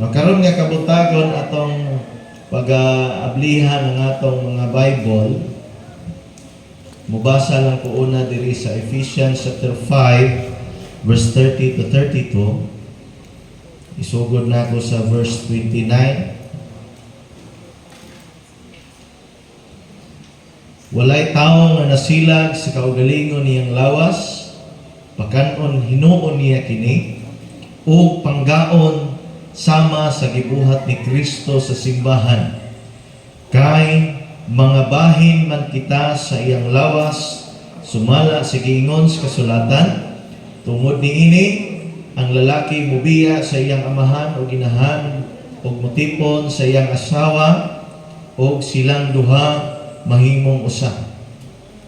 No, karon nga kabutagon atong pag-ablihan ng atong mga Bible, mubasa lang ko una diri sa Ephesians chapter 5 verse 30 to 32. Isugod na ako sa verse 29. Walay tawo nga nasilag sa kaugalingon niyang lawas, pagkanon hinuon niya kini, o panggaon sama sa gibuhat ni Kristo sa simbahan. Kay mga bahin man kita sa iyang lawas, sumala sa giingon sa kasulatan, tungod niini ang lalaki mubiya sa iyang amahan o ginahan o mutipon sa iyang asawa o silang duha mahimong usa.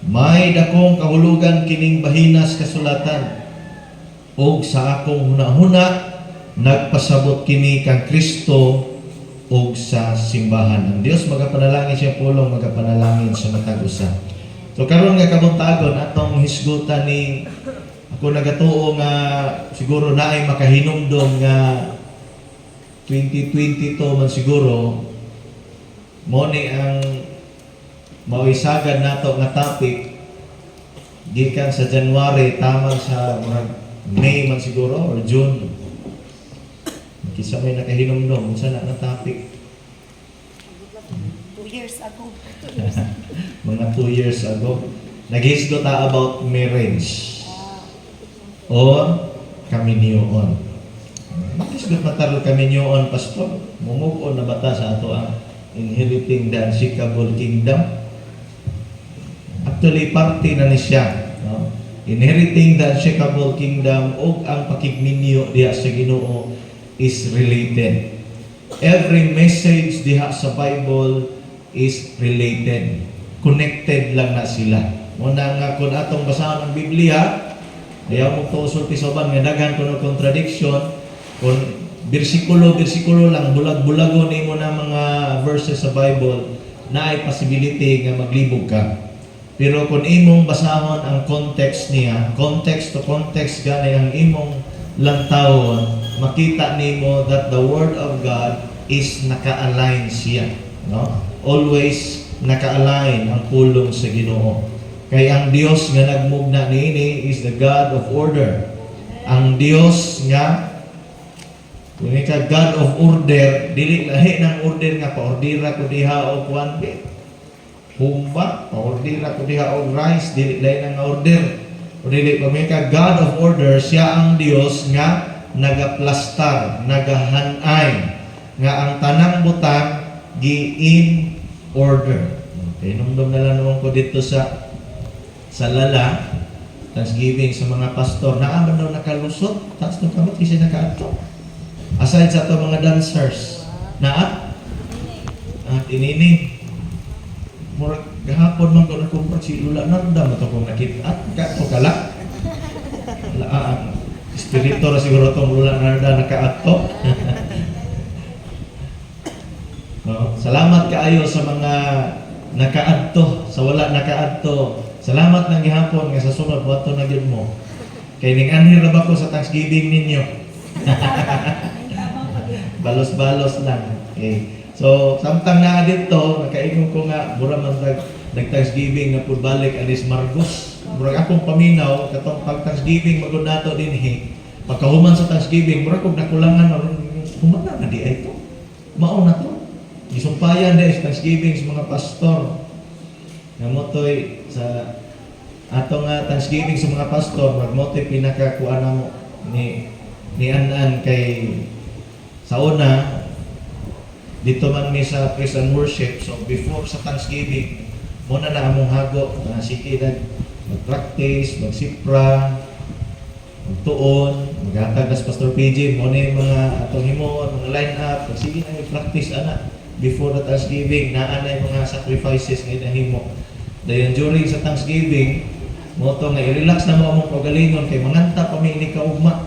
May dakong kahulugan kining bahinas kasulatan, o sa akong hunahuna nagpasabot kini kang Kristo o sa simbahan. Ang Dios magapanalangin siya pulong magapanalangin sa matag usa. So karon nga kabuntagon atong hisgutan ni ako nagatuo nga siguro naay makahinumdom nga 2022 man siguro mo ni ang mauisagad nato nga topic gikan sa January tamang sa May man siguro or June. Kisa may nakahinumdom unsa na topic? 2 years ago. Mga 2 years ago. Naghisgo ta about marriage or kaminyoon. Naghisgo mataro kaminyoon, pastor. Mumove na bata sa ato ang inheriting the unshakable kingdom. Actually, parte na ni siya. No? Inheriting the unshakable kingdom o ang pakigninyo diha sa Ginoo is related. Every message diha sa Bible is related. Connected lang na sila. Muna nga kung atong basahon ang Biblia, ayaw mo to usulti soban nga daghan kuno contradiction, kung bersikulo lang bulag-bulagon nimo na mga verses sa Bible na ay possibility nga maglibog ka. Pero kung imong basahon ang context niya, context to context gani ang imong lantawon, makita nimo that the Word of God is naka-align siya. No? Always naka-align ang pulong sa Ginoo. Kay ang Dios nga nagmugna niini is the God of order. Ang Dios nga kung ika God of order, dili lahi ng order nga paordira ko diha o kuan humba, paordira ko diha og rice, dili lahi ng order. O dili kung ika God of order, siya ang Dios nga nagaplastar, nagahanay nga ang tanang butang gi-in order. Okay, numdum na lang naman ko dito sa lala, Thanksgiving sa mga pastor, naaman daw nakalusot, tapos nung kamot kasi nakaato. Aside sa ito mga dancers, at inini, murag gahapon man ko nakumprat si Lula, nandam ito kong nakita, at kato kala, espiritu na siguro itong Lula nakaato. No? Salamat kaayo sa mga nakaadto, sa wala nakaadto. Salamat ng gihapon nga sa sunod wato na gyud mo. Kay ning anhir ra ba ko sa Thanksgiving ninyo? Balos-balos lang. Okay. So, samtang na dito, nakaingon ko nga mura man nag-Thanksgiving na pud balik alis Margos. Murag akong paminaw katong pag-Thanksgiving magud nato dinhi. Pagkahuman sa Thanksgiving, murag kog nakulangan humana na di ay to. Mao na to. Gisumpayan din sa Thanksgiving sa mga pastor. Namotoy sa atong Thanksgiving sa mga pastor, magmotoy pinakakuan mo ni Anan kay sa una dito man mi sa praise and worship. So before sa Thanksgiving, muna na among hago na sige mag-practice, magsipra, magtuon, maghatag na sa Pastor PJ, muna yung mga atong himon, mga line up, sige na i-practice ana. Before the Thanksgiving, naanay mga sacrifices nga inahimo. Dayon during sa Thanksgiving, mo to nga i-relax na mo among kaugalingon kay manganta pa mi ni kaugma.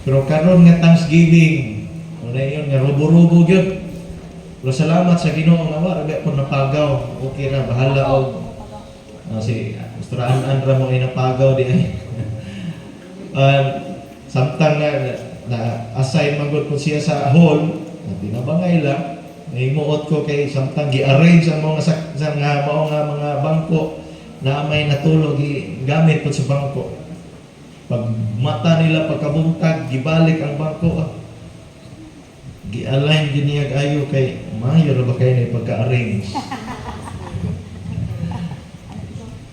Pero karon nga Thanksgiving, wala yun nga rubo-rubo gyud. Pero salamat sa Ginoo nga wala ko napagaw. Okay ra bahala og si Pastor Andra mo ay napagaw di ay. Samtang na na assign magod ko siya sa hall, na pinabangay lang, naimuot ko kay samtang gi-arrange ang mga sa nga mao nga mga bangko na may natulog gamit po sa bangko. Pag mata nila pagkabuntag, gibalik ang bangko. Gi-align giniyag ayo kay mayo ra ba kay ni pagka-arrange.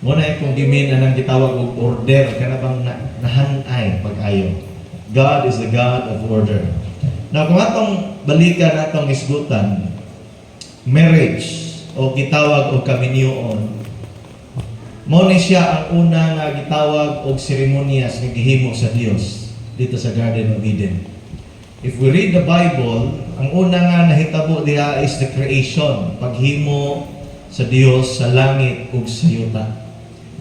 Muna kung gimin anang gitawag og order kana bang nahanay pag-ayo. God is the God of order. Now kung atong balikan atong isgutan, marriage o gitawag og kaminyoon, mao ni siya ang una nga gitawag og seremonyas nga gihimo sa Dios dito sa Garden of Eden. If we read the Bible, ang una nga nahitabo diha is the creation, paghimo sa Dios sa langit ug sa yuta.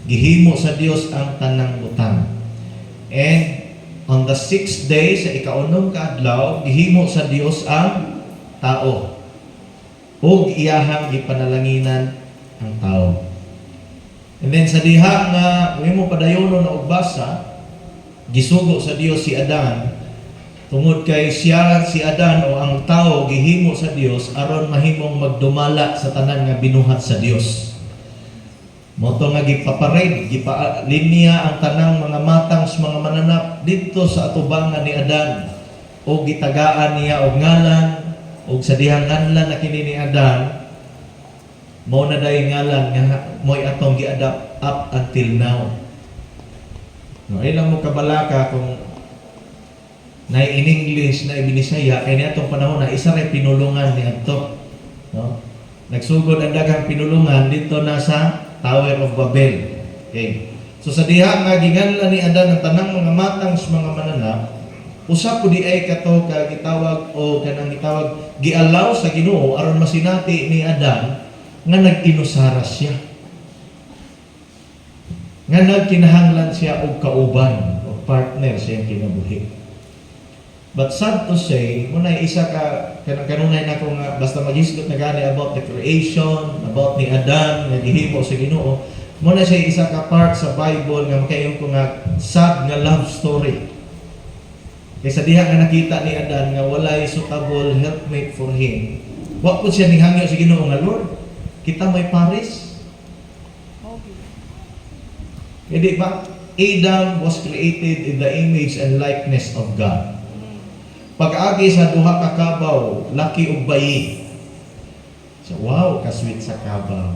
Gihimo sa Dios ang tanang butang. And on the 6th day, sa ika-unom ka adlaw, gihimo sa Dios ang tao. Ug iyahang gipanalanginan ang tao. And then sa diha nga mo padayonon na ugbasa, gisugo sa Dios si Adan tungod kay siya si Adan o ang tao gihimo sa Dios aron mahimong magdumala sa tanan nga binuhat sa Dios. Moto nga gipaparade, gipalinya ang tanang mga matang sa mga mananap dito sa atubangan ni Adan o gitagaan niya og ngalan o sa dihang nganlan na kini ni Adan mao na dayon ngalan nga mo'y atong gi-adapt up until now. No, ay lang mo kabalaka kung na in English na ibinisaya kay niadtong panahon na isa ray pinulungan ni adto. No? Nagsugod ang daghang pinulungan dito na sa Tower of Babel. Okay. So sa diha nga ginganlan ni Adan ang tanang mga matang sa mga mananap, usa po di ay kato ka gitawag o kanang gitawag gialaw sa Ginoo aron masinati ni Adan nga nag-inusara siya. Nga nagkinahanglan siya og kauban o partner siyang kinabuhi. But sad to say, muna isa ka kanunay na ko nga basta magisgot na gani about the creation, about ni Adan nga gihimo sa Ginoo, muna siya isa ka part sa Bible nga makayon ko nga sad nga love story. Kaysa diha nga nakita ni Adan nga walay suitable helpmate for him, wa pud siya ninghangyo sa Ginoo nga Lord, kita may pares. Hindi ba? Adam was created in the image and likeness of God. Pag-agi sa duha ka kabaw, laki ug bayi. So, wow, kasweet sa kabaw.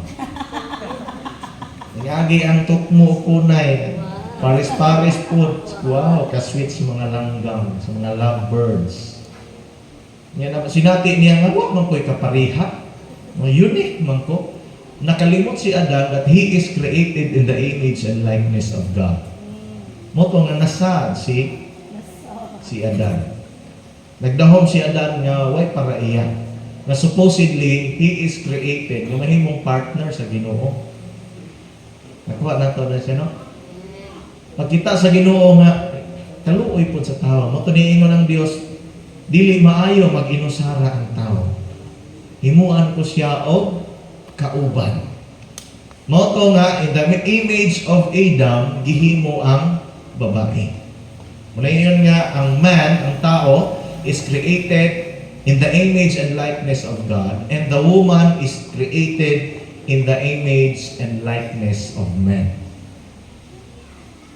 Nag-agi ang tukmo ug kunay. Pares-pares po. Wow, kasweet sa mga langgam, sa mga lovebirds. Yan na, sinati niya nga, wag man ko'y kapariha. Unique man ko. Nakalimot si Adan that he is created in the image and likeness of God. Moto nga nasad si Adan. Nagdahom si Adan nga way para iya. Na supposedly he is created nga mahimong partner sa Ginoo. Nakuha na to na siya, no? Pagkita sa Ginoo nga kaluoy pud sa tao. Moto niingon ang Dios, dili maayo mag-inusara ang tao. Himuan ko siya og kauban. Moto nga in the image of Adam gihimo ang babae. Muna yun nga ang man, ang tao is created in the image and likeness of God, and the woman is created in the image and likeness of man.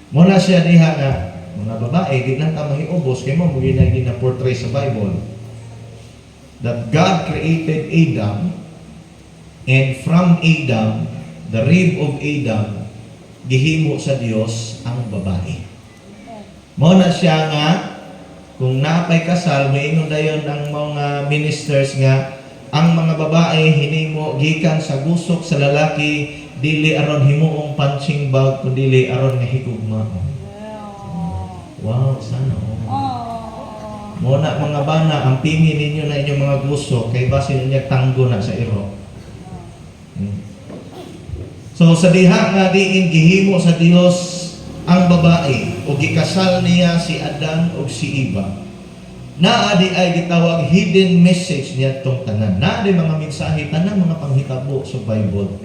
Muna siya diha nga mga babae, di lang ta mahiubos kay mo na gina-portray sa Bible that God created Adam, and from Adam, the rib of Adam, gihimo sa Dios ang babae. Muna siya nga kung napay kasal, maingon dayon ang mga ministers nga ang mga babae hinimo gikan sa gusok sa lalaki dili aron himuong punching bag kundi aron nga higugma. Wow, sana muna mga bana, ang pimi ninyo na inyong mga gusok kay base ninyo tanggo na sa iro. So sa diha nga diin gihimo sa Dios ang babae o gikasal niya si Adan o si Eva, naadi ay gitawag hidden message niya itong tanan. Naadi mga mensahe, tanan mga panghitabo sa Bible.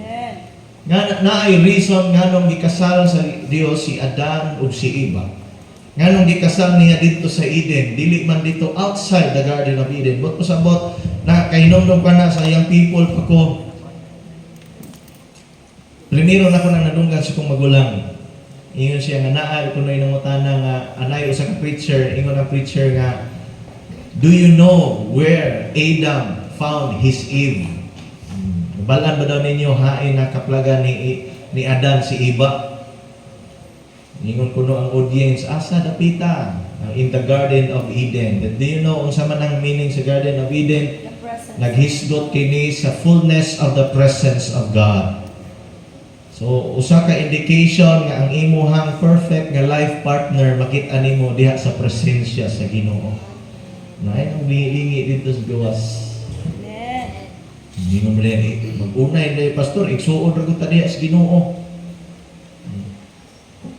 Nga na ay reason nga nung gikasal sa Dios si Adan o si Eva. Nganong gikasal niya dito sa Eden, dili man dito outside the Garden of Eden. But pasabot na kainomdom ka na sa young people pa ko. Primero na ko na nadunggan sa kong magulang. Ingon siya nga naa ko na inangutana nga anay usa ka preacher, ingon ang preacher nga, do you know where Adam found his Eve? Balan ba daw ninyo hain na kaplaga ni Adan si Eva? Ingon kuno ang audience, asa dapita? In the Garden of Eden. Do you know unsa man ang meaning sa Garden of Eden? Naghisgot kini sa fullness of the presence of God. So usa ka indication nga ang imuhang perfect nga life partner makita nimo diha sa presensya sa Ginoo. Nay ang lingi dito sa gawas. Hindi mo mag-unay na pastor, igsuon ra gud ta diha sa Ginoo.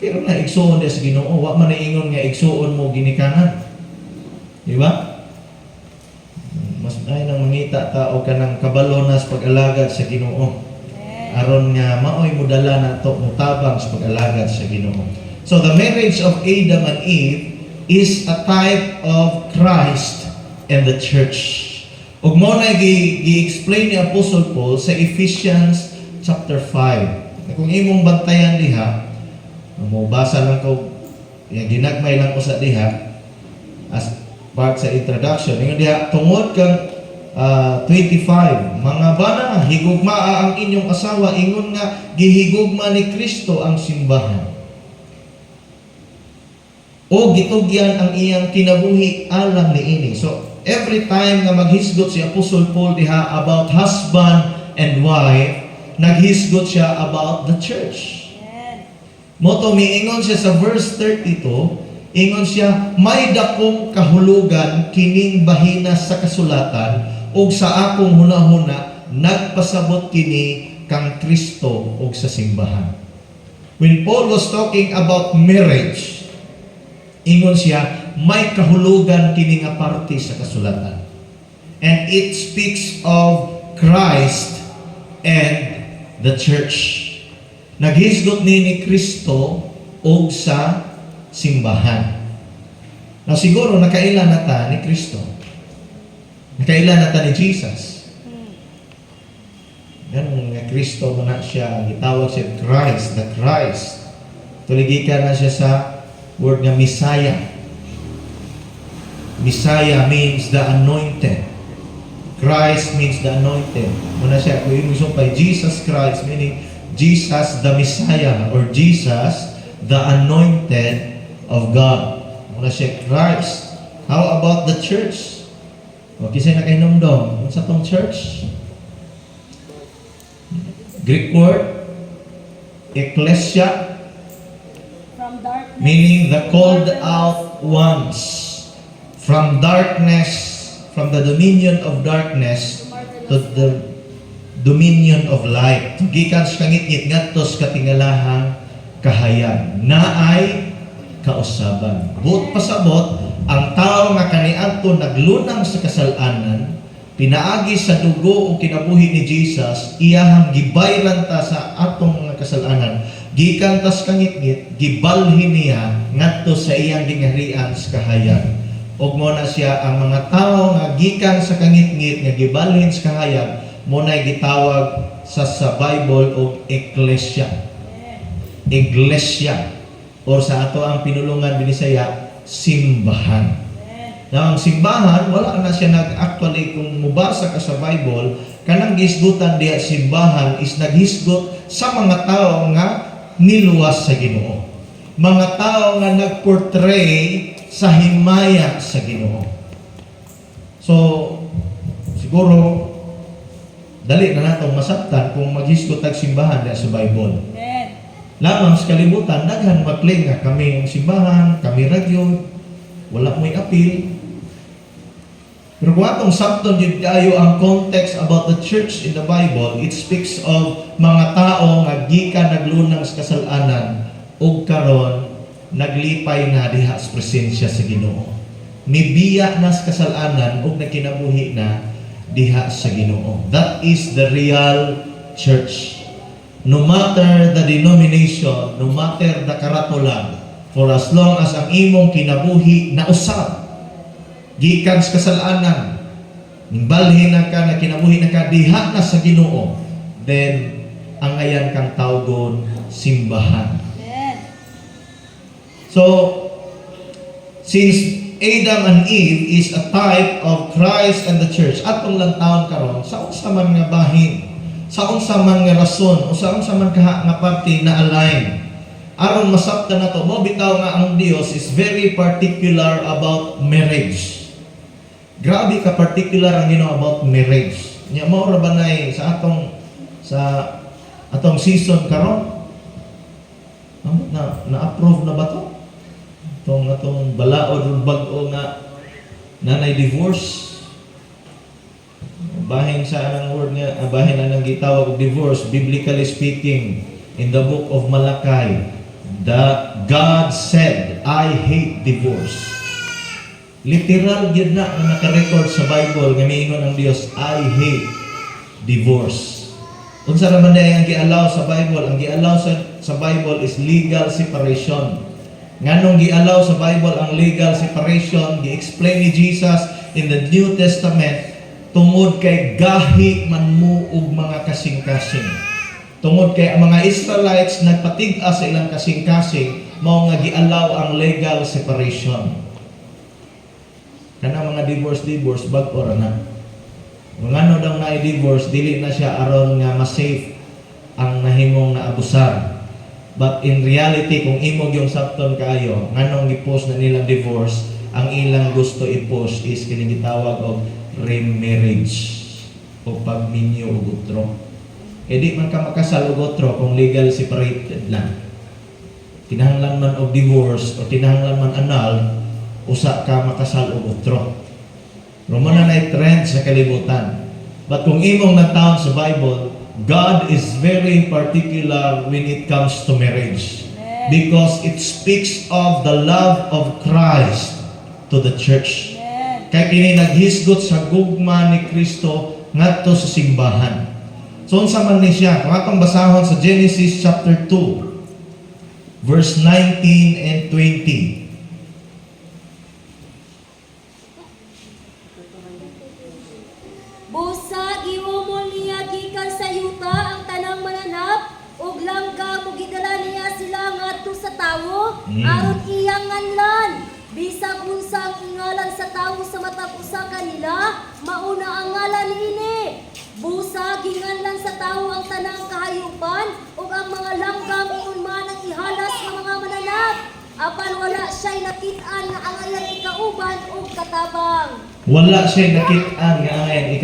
Pero na igsuon diha sa Ginoo, wa man ingon nga igsuon mo ginikanan. Di ba? Mas ay nang mangita ta og kanang kabalo na sa pag-alagad sa Ginoo. Aron nga maoy mudala nato mutabang sa pag-alagad sa Ginoo. So the marriage of Adam and Eve is a type of Christ and the church. Ug mo na gi-explain ni Apostle Paul sa Ephesians chapter 5. Kung imong bantayan diha, mo basa lang ko, ginagmay lang ko sa diha as part sa introduction. Ingon diha tungod kang 25, mga bana, higugmaa ang inyong asawa, ingon nga gihigugma ni Kristo ang simbahan. O gitugyan ang iyang kinabuhi alang niini. So every time na maghisgot si Apostle Paul diha about husband and wife, naghisgot siya about the church. Moto miingon siya sa verse 32, ingon siya, may dakong kahulugan kining bahina sa kasulatan ug sa akong hunahuna nagpasabot kini kang Kristo ug sa simbahan. When Paul was talking about marriage, ingon siya, may kahulugan kini nga parte sa kasulatan. And it speaks of Christ and the church. Naghisgot ni Kristo og sa simbahan. Now siguro nakailan na ta ni Kristo. Nakailan na ta ni Jesus. Ganun nga Kristo mo na siya, gitawag siya Christ, the Christ. Tuligikan na siya sa word nga Messiah. Messiah means the anointed. Christ means the anointed. Muna siya, kung yung sumpay, Jesus Christ, meaning Jesus the Messiah, or Jesus the anointed of God. Muna siya, Christ. How about the church? O, kisay na kayo nomdom. Ano sa tong church? Greek word, ecclesia, meaning the called out ones. From darkness, from the dominion of darkness to the dominion of light. Gikan sa kangit-ngit ngadtos katingalahang kahayag. Naay kausaban. Buot pasabot, ang tao nga kaniadto naglunang sa kasalanan, pinaagi sa dugo o kinabuhi ni Jesus, iyahang gibayran ta sa atong mga kasalanan. Gikan tas kangit-ngit, gibalhin niya ngadto sa iyang gingharian sa kahayag. Ug mo na siya ang mga tao nga gikan sa kangit-ngit nga gibalhin sa kahayag, mo na gitawag sa Bible og ecclesia. Iglesia. Or sa ato ang pinulungan binisaya, simbahan. Now, ang simbahan, wala na siya actually kung mubasa ka sa Bible, kanang gisgutan diya simbahan is naghisgot sa mga tao nga niluwas sa Ginoo. Mga tao nga nagportray sa himaya sa Ginoo. So, siguro, dali na natong masabtan kung maghisgot ang simbahan diya sa Bible. Lamang sa kalibutan, daghan makling nga kami ang simbahan, kami radyo, wala mo'y appeal. Pero kung atong sabton yun kayo ang context about the church in the Bible, it speaks of mga tao nga gikan naglunang sa kasalanan ug karon naglipay na diha sa presensya sa Ginoo. Mibiya na sa kasalanan ug nakinabuhi na diha sa Ginoo. That is the real church. No matter the denomination, no matter the karatula, For as long as ang imong kinabuhi na usab gikan sa kasalanan, nimbalhin na ka na kinabuhi na ka diha na sa Ginoo, then ang ayan kang tawgon simbahan. So, since Adam and Eve is a type of Christ and the church, atong lang taon karon sa unsa man nga bahin, sa unsa man nga rason, o sa unsa man nga parte na align, aron masabtan nato mo bitaw nga ang Dios is very particular about marriage. Grabe ka particular ang Ginoo about marriage. Nya mao ra banay sa atong season karon? Na-approve na ba to? Atong balaod ug bag-o nga nanay divorce. Bahin sa anang word nga, bahin anang gitawag og divorce, biblically speaking, in the book of Malachi, that God said, I hate divorce. Literal yun na naka-record sa Bible nga miingon ang Dios, I hate divorce. Unsa naman na ang gi-allow sa Bible? Ang gi-allow sa Bible is legal separation. Nganong gi-allow sa Bible ang legal separation, gi-explain ni Jesus in the New Testament, tungod kay gahi man mo og mga kasing-kasing. Tungod kay ang mga Israelites nagpatig-a sa ilang kasing-kasing, mao nga gi-allow ang legal separation. Kana mga divorce bag-o ra na. Kung ano daw na i-divorce, dili na siya aron nga ma-safe ang nahimong naabusar. But in reality, kung imog yung sakton kaayo, nganong i-post na nilang divorce, ang ilang gusto i-post is kining gitawag og remarriage o pagminyo og utro. E di man ka makasal og utro kung legal separated lang. Kinahanglan man og divorce o kinahanglan man annul, usa ka makasal og utro. Romana na trend sa kalibutan. But kung imong nataon sa Bible, God is very particular when it comes to marriage. Because it speaks of the love of Christ to the church. Kaya kini naghisgot sa gugma ni Kristo ngadto sa simbahan. So unsa man ni siya? Kung atong basahon sa Genesis chapter 2, verse 19 and 20. Busa giumol niya gikan sa yuta ang tanang mananap ug langga mo gidala niya sila ngadto sa tawo aron iyang nganlan bisag unsa ang ingalan sa tawo sa matag usa kanila mauna ang ngalan niini. Busa ginganlan sa tawo ang tanang kahayupan ug ang mga langgam ingon man ang ihalas ng mga mananap apan wala siya'y nakit-an nga ang ayang ikauban ug katabang. Wala siya nakit-an nga ayan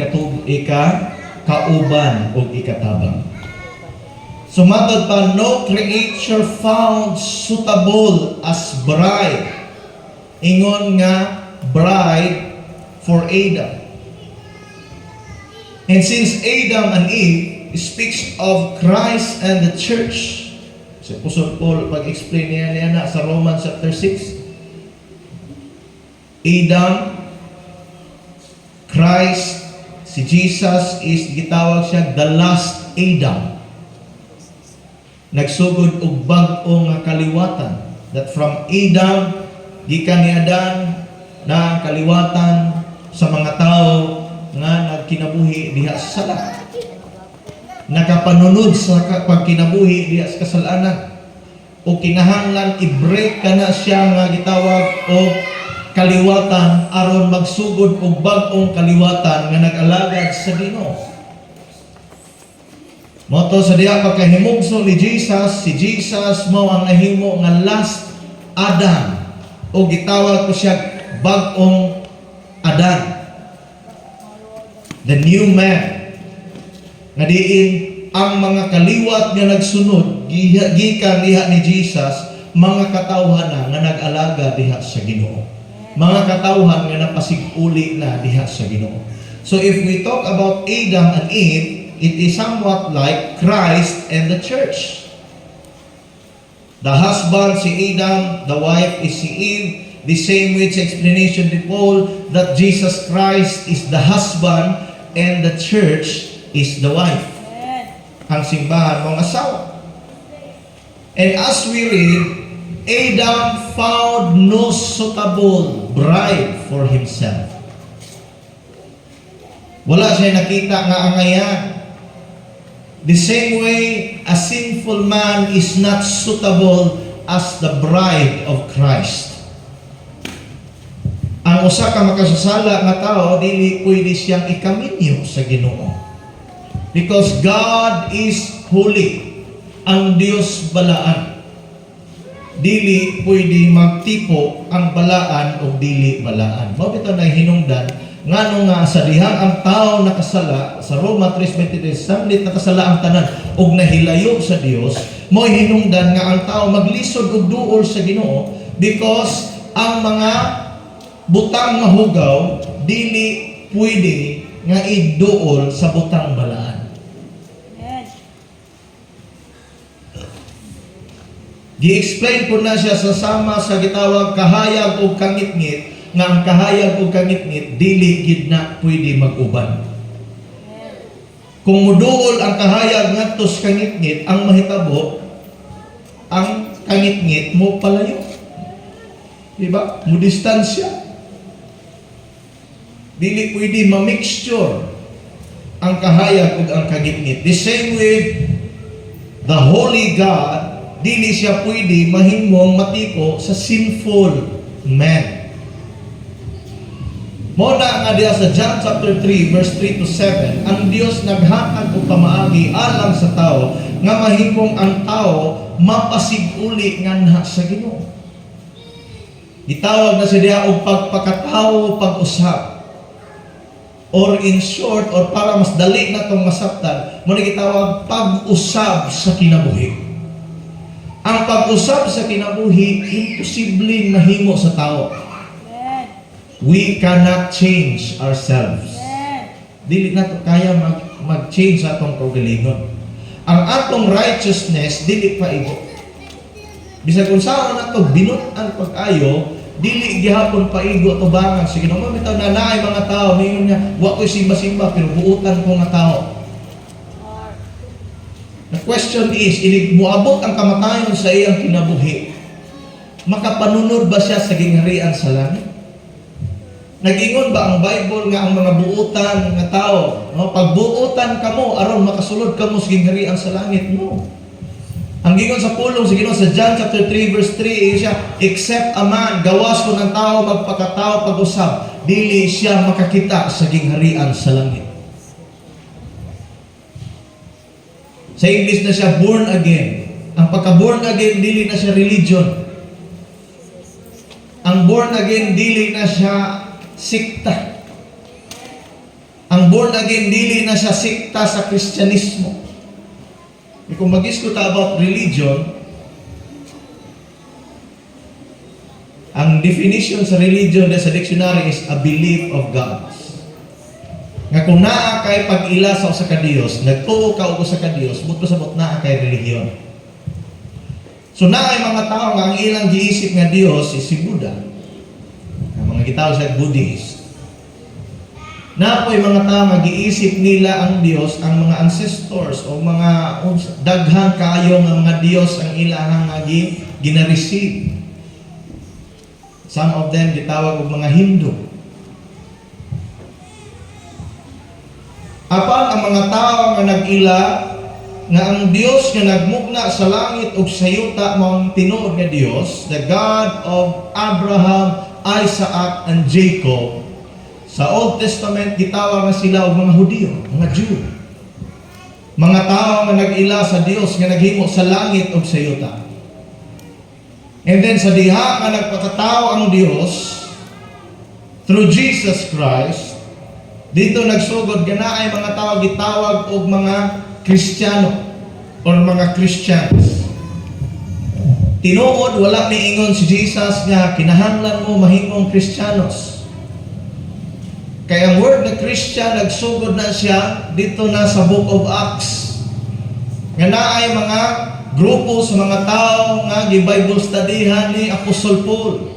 kauban o ikatabang. Sumatod pa, no creature found suitable as bride. Ingon nga bride for Adam. And since Adam and Eve speaks of Christ and the church, si Apostol Paul pag-explain niya na sa Romans chapter 6, Adam, Christ, si Jesus is gitawag siya the last Adam. Nagsugod og bag-o nga kaliwatan. That from Adam, gikan ni Adan na kaliwatan sa mga tao nga nagkinabuhi diha sa sala. Nakapanunod sa pagkinabuhi diha sa kasalanan. O kinahanglan i-break kana siya nga gitawag og kaliwatan aron magsugod og bag-ong kaliwatan nga nag-alagad sa Ginoo. Moto sa diha pagkahimugso ni Jesus, si Jesus mao ang nahimo nga last Adam o gitawag ko siya bag-ong Adan. The new man. Nga diin ang mga kaliwat nga nagsunod gikan diha ni Jesus, mga katawhan na nga nag-alaga diha sa Ginoo. Mga katawhan nga napasiguli na diha sa Ginoo. So if we talk about Adam and Eve, it is somewhat like Christ and the church. The husband si Adam, the wife is si Eve. The same with explanation ni Paul that Jesus Christ is the husband and the church is the wife. Ang simbahan mga asawa. And as we read Adam found no suitable bride for himself. Wala siya nakita nga angayan. The same way, a sinful man is not suitable as the bride of Christ. Ang usa ka makasasala nga tao, dili pwede siyang ikaminyo sa Ginoo. Because God is holy. Ang Dios balaan. Dili pwede magtipo ang balaan o dili balaan. Mao bitaw na hinungdan ngano nga sa dihang ang tao nakasala sa Roma 3:23 samlit nakasala ang tanan og nahilayo sa Dios, mo hinungdan nga ang tao maglisod og duol sa Ginoo because ang mga butang nga hugaw dili pwede nga iduol sa butang balaan. Gi-explain po na siya sa sama sa gitawag kahayag o kangitngit nga ang kahayag o kangitngit dili gid na pwede mag-uban. Kung muduol ang kahayag ngadto sa kangitngit, ang mahitabo ang kangitngit mo palayo. Diba? Mo distansya. Dili pwede ma-mixture ang kahayag ug ang kangitngit. The same with the Holy God, dili siya pwede mahimong matiko sa sinful man. Muna nga diya sa John chapter 3 verse 3 to 7, ang Dios naghatag og pamaagi alang sa tao nga mahimong ang tao mapasiguli nganha sa Ginoo. Gitawag na siya diya og pagpakatawo, pag-usab. Or in short, or para mas dali na itong masabtan, muna gitawag pag-usab sa kinabuhi. Ang pag-usab sa kinabuhi, imposibleng mahimo sa tao. We cannot change ourselves. Dili na to kaya mag-change sa atong kaugalingon. Ang atong righteousness, dili pa igo. Bisag kung saan na to binutan pag-ayo, dili gihapon pa igo to bangan. Sige naman, bitaw na naay mga tao, ngayon niya, wa ko'y simba-simba, pero buutan ko nga tao. The question is, inig muabot ang kamatayon sa iyang kinabuhi, makapanunod ba siya sa gingharian sa langit? Nagingon ba ang Bible nga ang mga buutan nga tao, no? Pagbuutan ka mo, aron makasulod ka mo sa gingharian sa langit? No. Ang gingon sa pulong sa Ginoo sa John chapter 3 verse 3 siya, except a man, gawas ko ng tao magpakatao pag-usab, dili siya makakita sa gingharian sa langit. Sa English na siya born again. Ang pagka-born again, dili na siya religion. Ang born again, dili na siya sikta. Ang born again, dili na siya sikta sa Kristyanismo. Kung mag-iskuta about religion, ang definition sa religion sa dictionary is a belief of God. Nga kung naa kay pag-ila sa usa ka Dios, nagtuo ka og usa ka Dios, buto sabot naa kay relihiyon. So naay mga tao nga ang ilang giisip nga Dios is si Buddha. Ang mga gitawag sa Buddhist. Napoy mga tao nga giisip nila ang Dios, ang mga ancestors o mga daghang kaayo nga mga Dios ang ilahang nga gina-receive. Some of them gitawag og mga Hindu. Apan ang mga tao nga nag-ila nga ang Dios nga nagmugna sa langit ug sa yuta mao ang tinuod nga Dios, the God of Abraham, Isaac, and Jacob. Sa Old Testament gitawag na sila og mga Hudiyo, mga Jew. Mga tao nga nag-ila sa Dios nga naghimo sa langit ug sa yuta. And then sa diha nga nagpakatao ang Dios through Jesus Christ, dito nagsugod ganaay mga tao gitawag og mga Kristiyano or mga Christians. Tinuod wala ni ingon si Jesus nga kinahanglan mo mahimong Kristiyanos. Kaya ang word na Christian nagsugod na siya dito na sa Book of Acts. Ganaay mga grupo sa mga tao nga gi-Bible studyhan ni Apostle Paul.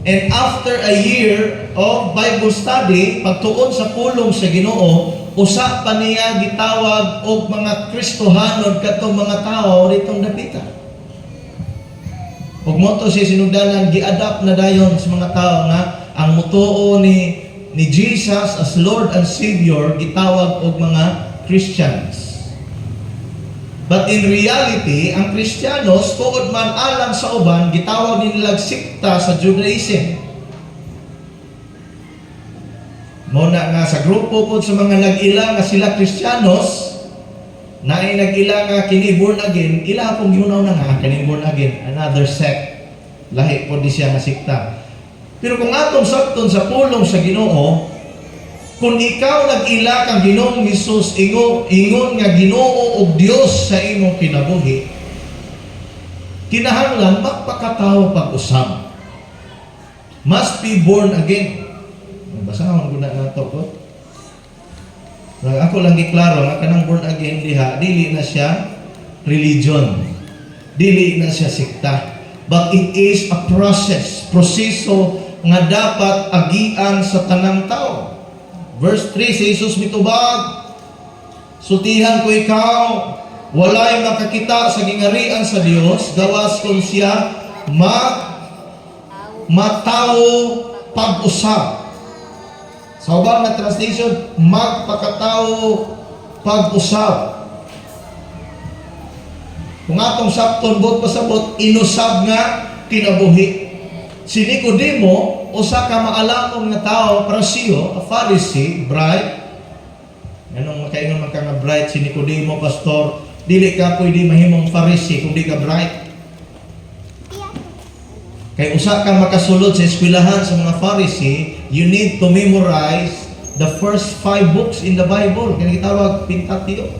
And after a year of Bible study, pagtuon sa pulong sa Ginoo, usa pa niya gitawag og mga Kristohanon katong mga tao ditong dapita. Ug mo to siya sinugdanan, gi-adapt na dayon sa mga tao nga ang mutuo ni Jesus as Lord and Savior gitawag og mga Christians. But in reality, ang Kristiyanos tuod man alang sa uban gitawag nila sikta sa Judaism. Muna nga sa grupo po sa mga nag-ila nga sila Kristiyanos, na ay nag-ila nga kini born again, ila pong yunaw na nga kini born again, another sect. Lahi po di siya nga sikta. Pero kung atong sakton sa pulong sa Ginoo, kung ikaw nag-ila kang Ginoong Hesus, ingon nga Ginoo og Dios sa imong kinabuhi, kinahanglan magpakatao pag-usab. Must be born again. Basahon ko na ito ko. Ako lang giklaro nga kanang born again diha, dili na siya religion. Dili na siya sikta. But it is a proseso nga dapat agian sa tanang tao. Verse 3, si Jesus mitubag, sutihan ko ikaw, walay makakita sa gingarian sa Dios, gawas kung siya matawo pag-usab. Sa ubang na translation, magpakatao pag-usab. Kung atong sakton bot pasabot, inusab nga kinabuhi. Si Nicodemo, usa ka maalamong nga tao, parasiyo, a Pharisee, bright. Anong makaingon man ka nga bright si Nicodemo, pastor? Dili ka pwede mahimong Pharisee kung di ka bright. Kay usa ka makasulod sa eskwelahan sa mga Pharisee, you need to memorize the first 5 books in the Bible. Kaya gitawag Pentateuch.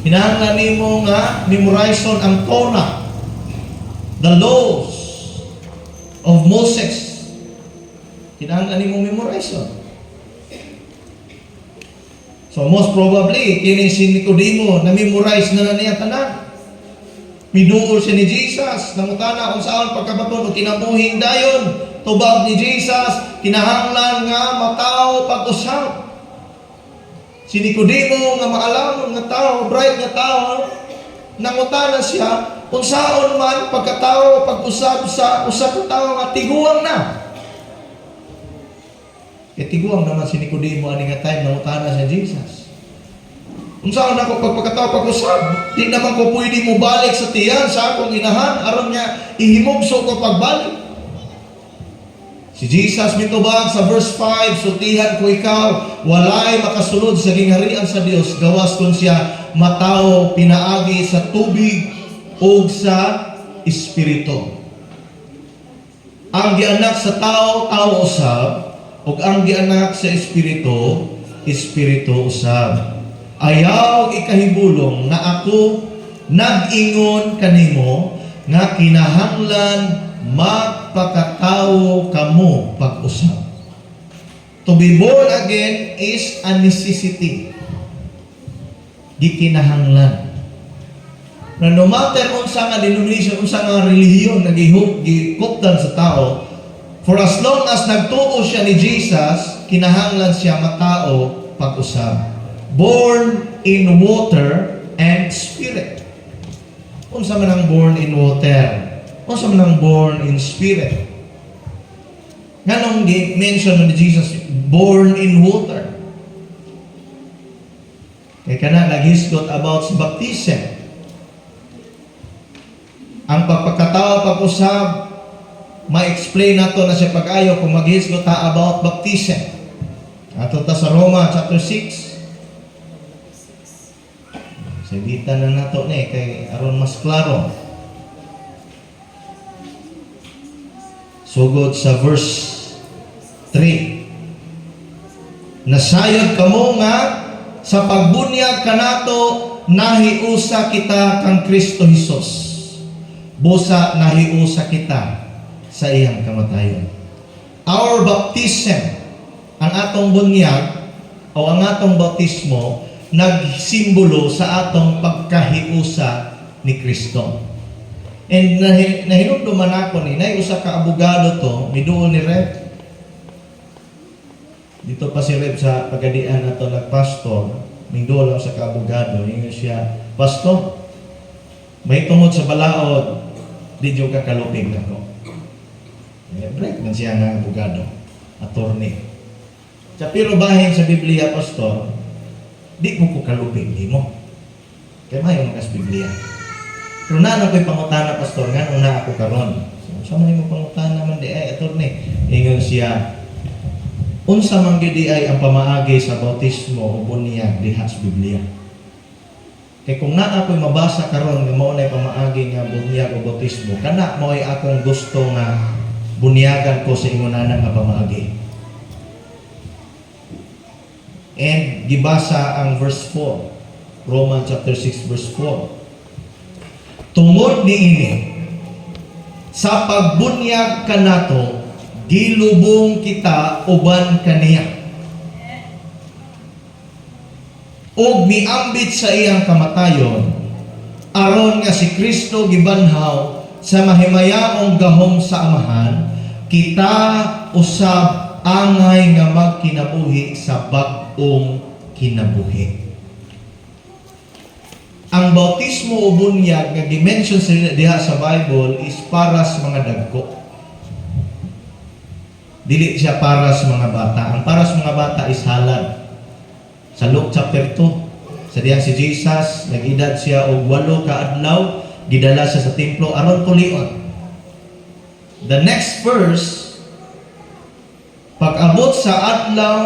Hinahanglan nimo nga memorizon ang Torah, the laws of Moses. Hinahanglan nimo memorizon. So most probably kini si Nicodemo na memorize na niya tanan. Piduol siya ni Jesus, nangutana kung saan pagkabaton o kinabuhing dayon, tubag ni Jesus, kinahanglan nga matao pag-usab. Si Nicodemo nga maalamon nga tao, bright nga tao, nangutana siya, kung saan man pagkatao pag-usab sa usa ka tao nga tiguang na. Tiguang naman si Nicodemo ani nga time nangutana sa Jesus. Kung saan ako pagpagkatao pag-usab, di naman ko pwede mo balik sa tiyan sa akong inahan, aron niya ihimugso ko pagbalik. Si Jesus mitubag sa verse 5, sutihan ko ikaw, walay makasulod sa gingharian sa Dios, gawas kung siya matao pinaagi sa tubig o sa espiritu. Ang gianak sa tao, tao usab, ug ang gianak sa espiritu, espiritu usab. Ayaw ikahibulong nga ako nag-ingon kanimo nga kinahanglan magpakatao kamo pag-usab. To be born again is a necessity. Di kinahanglan. Na no matter unsa nga denomination, unsa nga relihiyon gikuptan sa tao, for as long as nagtuo siya ni Jesus, kinahanglan siya matao pag-usab. Born in water and spirit. Unsa man ang born in water? Unsa man ang born in spirit? Nganong mention ni Jesus born in water? Kaya kana naghisgot about sa baptism. Ang pagpakatao pag-usab, ma-explain nato na siya pag-ayo kung maghisgot ta about baptism. Ato ta sa Roma chapter 6. Sabitan na nato ni kay aron mas klaro. Sugod sa verse 3. Nasayod kamo nga sa pagbunyag kanato nahiusa kita kang Kristo Jesus. Busa nahiusa kita sa iyang kamatayon. Our baptism, ang atong bunyag o ang atong bautismo, nagsimbolo sa atong pagkahiusa ni Kristo. And nahinumduman ako ni, usa ka abogado to, miduol ni Rep. Dito pa si Rep sa pagadian na to, nagpastor, miduol lang sa ka abogado. Ingon siya, Pastor, may tungod sa balaod, di jud ka kalupig nako. Break man siya nga abogado, attorney. Sa pero bahin sa Biblia, pastor, di mo ko kalupig nimo. Kaya mayo makas Biblia. Pero na ko'y pangutana, pastor, nga una ako karon. So, sa man mo pangutana man di ay attorney. Ingon siya, unsa man gyud ay ang pamaagi sa bautismo o bunyag diha sa Biblia. Kay kung naa ko'y mabasa karon nga mao nay pamaagi nga bunyag o bautismo, kana mo ay akong gusto nga bunyagan ko sa ingunanan nga pamaagi. And gibasa ang verse 4, Romans chapter 6 verse 4. Tungod niini, sa pagbunyag kanato, gilubong kita uban kaniya. Og miambit sa iyang kamatayon, aron nga si Kristo gibanhaw sa mahimayaong gahom sa amahan, kita usab angay nga magkinabuhi sa bag-ong kinabuhi. Ang bautismo o bunyag nga dimension sa diha sa Bible is para sa mga dagko. Dili siya para sa mga bata. Ang para sa mga bata is halad. Sa Luke chapter 2, sa diha si Jesus, nag-edad siya og 8 ka adlaw, gidala siya sa templo aron pulion. The next verse, pag-abot sa adlaw,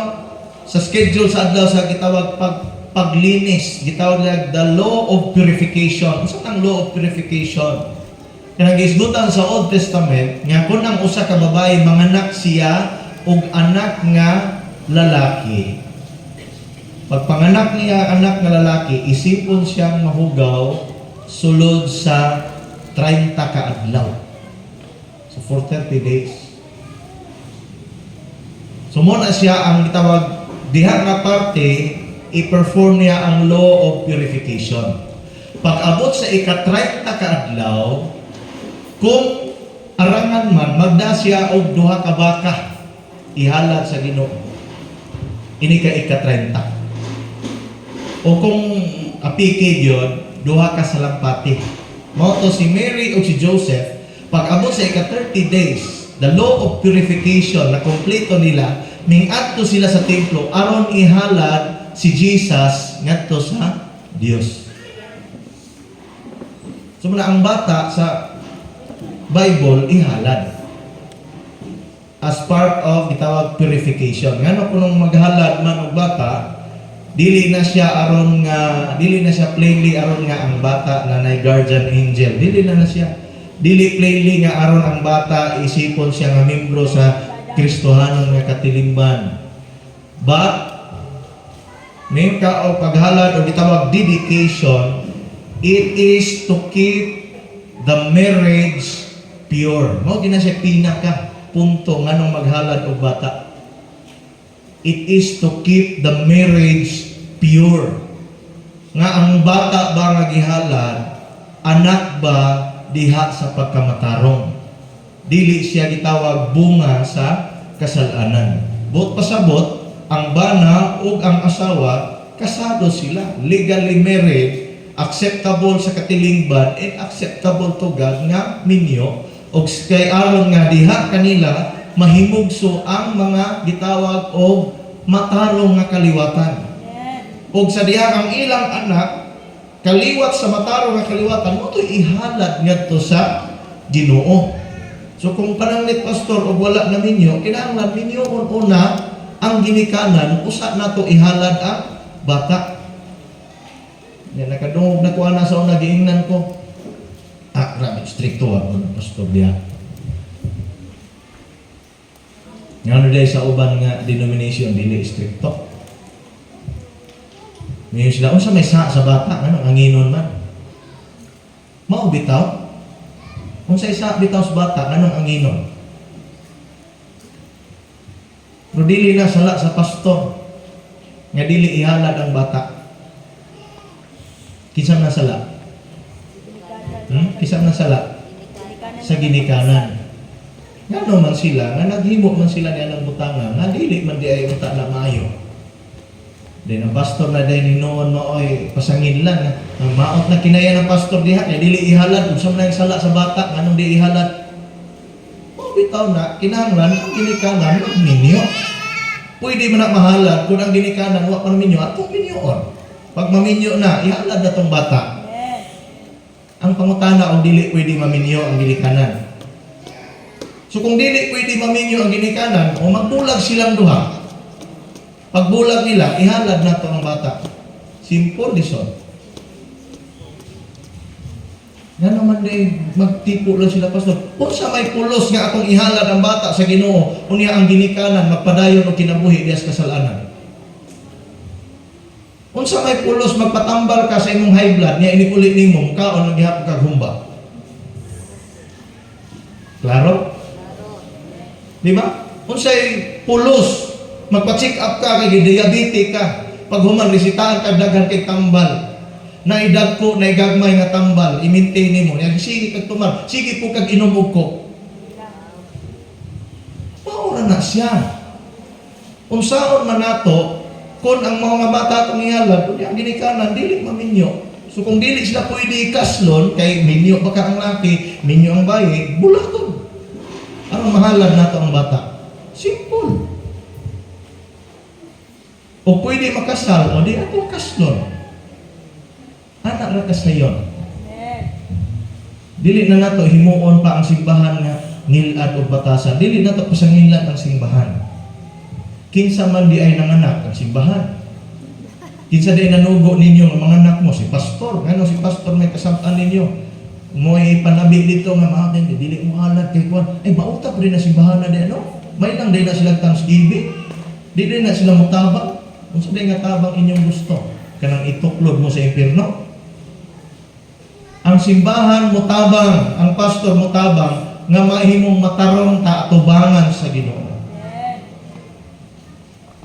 sa schedule sa adlaw sa gitawag paglinis, gitawag na the law of purification. Ano ang law of purification? Kanang gisgutan sa Old Testament, nga kung ang usa ka babae manganak siya og anak nga lalaki. Pag panganak niya anak nga lalaki, isipon siyang mahugaw sulod sa 30 ka adlaw. So for 30 days. So mo na siya ang gitawag diha nga parte, i-perform niya ang law of purification. Pag-abot sa ika-30 ka adlaw, kung arangan man, magda siya og 2 ka baka, ihalad sa Ginoo. Ini ka ika-30. O kung apikid yun, 2 ka salampati. Mao to si Mary o si Joseph, pag-abot sa ika-30 days, the law of purification na kompleto nila, mingadto sila sa templo aron ihalad si Jesus ngadto sa Dios. So muna ang bata sa Bible ihalad as part of gitawag purification. Ngano kunong maghalad man og bata, dili na siya plainly aron nga ang bata na nay guardian angel. Dili plainly nga aron ang bata isipon siya nga membro sa Kristohanon nga katilimban. But may ka o paghalad o gitawag dedication, it is to keep the marriage pure. Mao gina siya pinaka punto nganong maghalad og bata. It is to keep the marriage pure. Nga ang bata ba nga gihalad, anak ba diha sa pagkamatarong. Dili siya gitawag bunga sa kasalanan. Bot pasabot, ang bana ug ang asawa, kasado sila, legally married, acceptable sa katilingban, and acceptable to God nga minyo, ug kay aron nga diha kanila mahimugso ang mga gitawag og matarong nga kaliwatan. Ug sa diha ang ilang anak, kaliwat sa matarong nga kaliwatan, mo to ihalad ngadto sa Ginoo. So kung pananglit pastor og wala na minyo, kinahanglan minyo una ang ginikanan, usa na to ihalad ang bata. Yan, nakadungog na kuha na sa una, giingnan ko. Grabe, stricto ako ng pastor diya. Nga dahil sa uban nga denomination, dili stricto. Ngayon sila, unsa may sa bata, ang nginon man. Mao bitaw. Unsa isa bitaw sa bata, anong anginon? Pero dili na sala sa pastor nga dili ihalad ang bata. Kisam na sala? Kisam na sala? Sa ginikanan. Nga man sila, nga naghimo man sila niya ng butanga, nga dili man di ay uta na maayo. Then ang pastor na din noon mooy pasangin lang. Ang maot na kinaya ng pastor diha kay dili ihalad unsa man ang sala sa bata nganong di ihalad. O bitaw na kinahanglan ang ginikanan magminyo. Pwede man na mahalad kung ang ginikanan wa pa minyo atong minyoon. Pag maminyo na ihalad na tong bata. Ang pangutana og dili pwede maminyo ang ginikanan. So kung dili pwede maminyo ang ginikanan, o magbulag silang duha. Pagbulag nila, ihalad na to ang bata. Simple lison. Yan naman din, magtipo lang sila, pastor. Kung sa may pulos nga akong ihalad ang bata sa Ginoo, unya ang ginikanan, magpadayon o kinabuhi diyas kasalanan. Kung sa may pulos, magpatambal ka sa imong high blood, niya inikulit ni mo, mukhaon ang gihapon kag humba. Klaro? Di ba? Kung sa'y pulos, magpa-check up ka, kay diabetic ka. Pag human, resitahan ka, daghan kay tambal. Naidagko, naigagmay nga tambal, i-maintain mo. Sige kag tumar, sige po kag inumog ko. Paura na siya. Kung saan man nato, kung ang mga bata itong ihalad, kung ang ginikanan, dili maminyo. So kung dili sila pwede ikaslon, kay minyo baka ang laki, minyo ang bayi, bulaton. Anong mahalad nato ang bata? Simple. O pwede makasal, o di atong kaslon. Anak ra kasayon. Dili na nato himuon pa ang simbahan nga ngilad o batasan. Dili nato pasangilan ang simbahan. Kinsa man di ay nanganak ang simbahan. Kinsa di nanugo ninyo ang mga anak mo, si pastor. Ano si pastor may kasabtan ninyo? Mo'y panabi dito nga maakin, dili mo halad kay kuwan. Ay bauta pa rin na simbahan na di ano? May lang di na silang thanksgiving. Di na sila mutabang. Kung sa nga tabang inyong gusto, kanang ituklod mo sa impyerno. Ang simbahan mo tabang, ang pastor mo tabang, nga mahimong matarong ta atubangan sa Ginoo.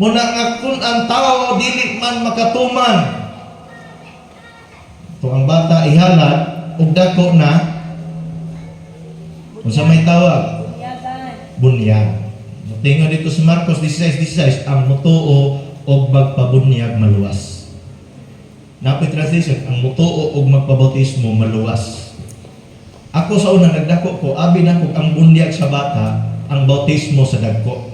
Muna nga kung ang tao dili man makatuman, ito ang bata ihalad, ug dako na, kung sa may tawag, bunyag. Tingnan dito sa Marcos 16:16, ang mutuo og magpabunyag maluwas. Napit translation, ang mutuo og magpabautismo maluwas. Ako sa una nagdako ko, abi na ko ang bunyag sa bata, ang bautismo sa dagko.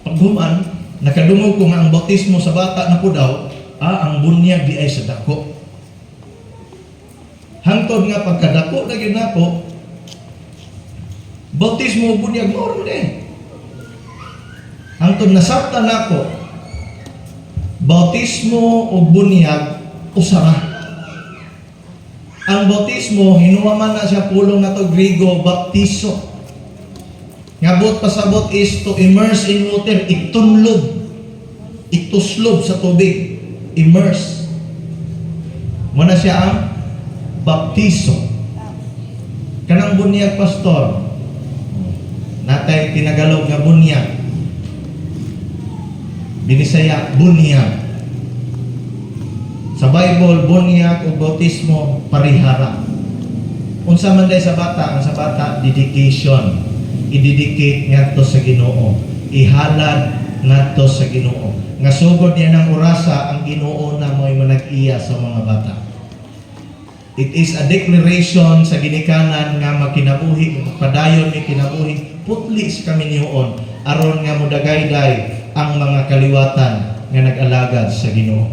Paghuman, nakadungog ko nga ang bautismo sa bata na po daw, ang bunyag di ay sa dako. Hangtod nga pagkadako na gyud nako, bautismo ug bunyag mao din. Hangtod nasabtan nako, bautismo o bunyag usara. Ang bautismo hinuwaman na siya pulong na to Griego baptizo. Ngabot pasabot is to immerse in water, itunlob, ituslob sa tubig, immerse. Muna siya ang baptizo. Kanang bunyag pastor, natay tinagalog nga bunyag. Binisaya, bunyag. Sa Bible, bunyag o bautismo, parihara. Unsa man day sa bata, ang sa bata, dedication. I-dedicate ngadto sa Ginoo. Ihalad ngadto sa Ginoo. Nga sugod niya ng orasa, ang Ginoo na mo'y manag-iya sa mga bata. It is a declaration sa ginikanan nga makinabuhi, padayon ni kinabuhi, putli sa kaminyoon, aron nga mudagayday ang mga kaliwatan nga nag-alagad sa Ginoo.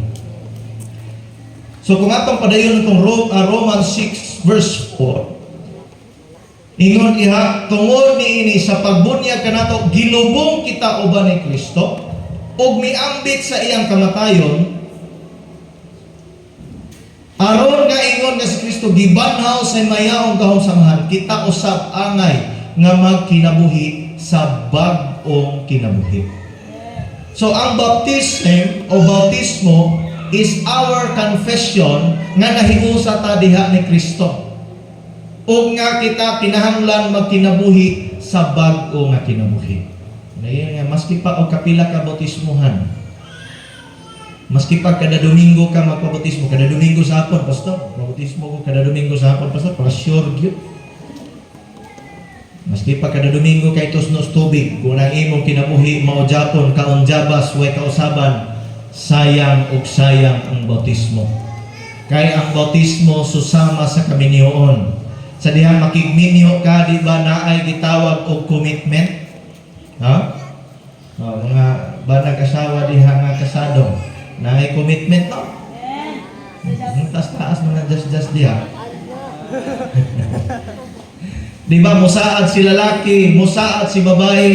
So kung atong padayon itong Romans 6 verse 4, ingon iha, tungod niini sa pagbunyag kanato, gilubong kita uban ni Kristo, ug miambit sa iyang kamatayon, aron nga ingon nga si Kristo, gibanhaw sa mayaong kahumsamahan, kita usab angay nga magkinabuhi sa bag-ong kinabuhi. So ang baptism o bautismo is our confession nga nahiusa ta diha ni Kristo. O nga kita kinahanglan magkinabuhi sa bag-o nga kinabuhi. Ngayon nga, maski pa o kapila ka bautismuhan, maski pa kada Domingo ka magpabautismo, kada Domingo sa hapon, pastor, bautismo ko kada Domingo sa hapon, pastor, para sure yun. Maski pa kada Domingo kay tusnos tubig, kung ang imong kinabuhi, mao Japon, kaon jabas, way kausaban, sayang ug sayang ang bautismo. Kay ang bautismo susama sa kaminyoon. Sa diha makigminyo ka, di ba naay gitawag og commitment? Ha? Mga banag asawa diha nga kasado, naay commitment no? Ang taas-taas mga just diha. Di ba musaad si lalaki, musaad si babae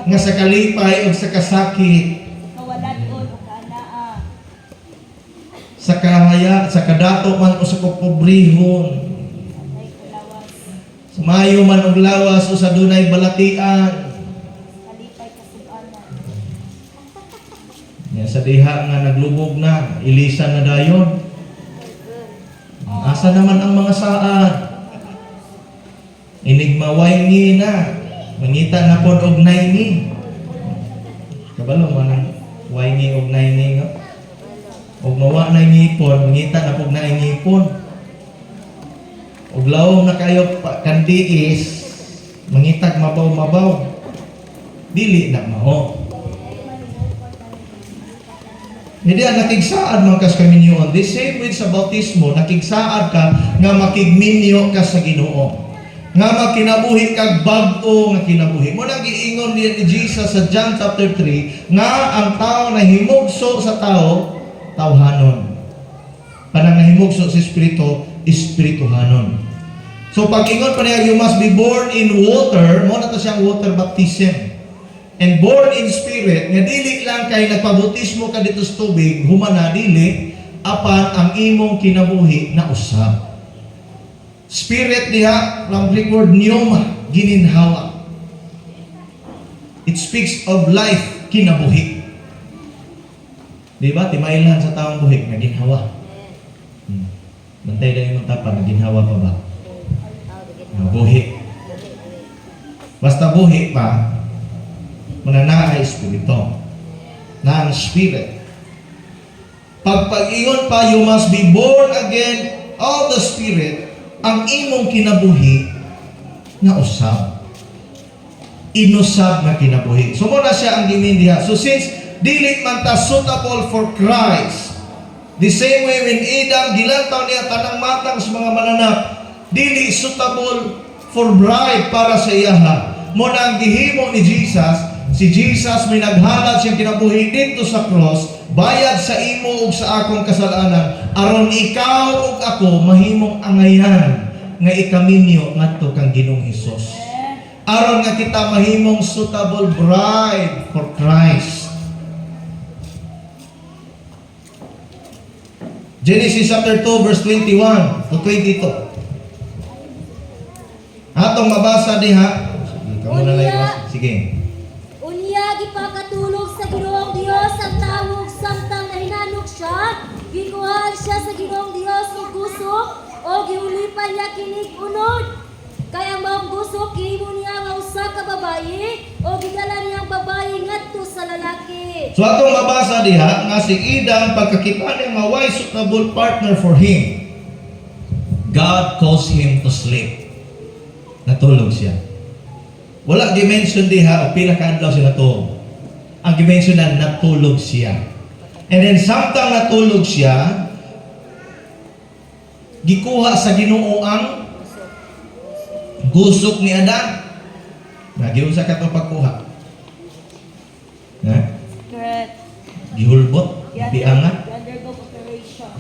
nga sa kalipay o sa kasakit, Kawalan-on o kaanaa. sa kahaya, sa kadato man o sa kupobrihon, Ay kulawas. sa mayo man og lawas o sa dunay balatian. Kalipay kasuganan. Yan sa diha nga naglubog na, ilisan na dayon. Asa naman ang mga saad? Inigmaway na, mangita na pod og nayni. Kabalo man ang wayni og nayni nga. Og mawa na ngipon, mangita na pod na ngipon. Og lawom na kayo kandiis, mangitag mabaw-mabaw. Dili na mao. Hindi nakigsaad man kas kaminyoon. The same with sa bautismo, nakigsaad ka nga makigminyo ka sa Ginoo. Nga makinabuhi kag bag-o nga kinabuhi. Mo nang giingon ni Jesus sa John chapter 3 nga ang tao na himugso sa tao, tawhanon. Kanang nahimugso sa espiritu, espirituhanon. So pag ingon pa niya, you must be born in water, mo na to siyang water baptism. And born in spirit, nga dili lang kay nagpabautismo ka dito sa tubig, humana dili, apan ang imong kinabuhi na usab. Spirit diha, from Greek word pneuma, gininhawa. It speaks of life, kinabuhi. Di ba? Timailan sa taong buhi, naginhawa. Bantay lang yung tapan, naginhawa pa ba? Buhi. Basta buhi pa, manana ay espiritu. Na ang spirit. Pag-ingon pa, you must be born again of the spirit, ang imong kinabuhi na usab. Inusab na kinabuhi. So muna siya ang gimindiha. So since dili man ta suitable for Christ, the same way when Adam gilantaw niya tanang matang sa mga mananap, dili suitable for bride para sa iyaha. Muna ang gihimo ni Jesus, si Jesus may naghalad siyang kinabuhi dito sa cross, bayad sa imo ug sa akong kasalanan, aron ikaw ug ako mahimong angayan nga ikaminyo ngadto kang Ginoong Hesus. Aron nga kita mahimong suitable bride for Christ. Genesis chapter 2 verse 21 to 22. Atong mabasa diha. Kamu na lang. Sige. Unya gipakatulog sa Ginoong Dios ang tawog samtang nahinanok siya, gikuhaan siya sa Ginoong Dios ug gusok o giulipan niya kinig unod. Kaya ang gusok gihimo niya nga usa ka babayi o gidala niyang babayi ngadto sa lalaki. So atong mabasa diha nga si Adam pagkakita niya nga why suitable partner for him, God caused him to sleep. Natulog siya. Wala dimension diha o pila ka adlaw siya natulog. Ang dimension na natulog siya. And then samtang natulog siya, gikuha sa Ginoo ang gusok ni Adan. Nagiunsa ka to pagkuha. Ha? Correct. Gihulbot, piangat. Undergo operation.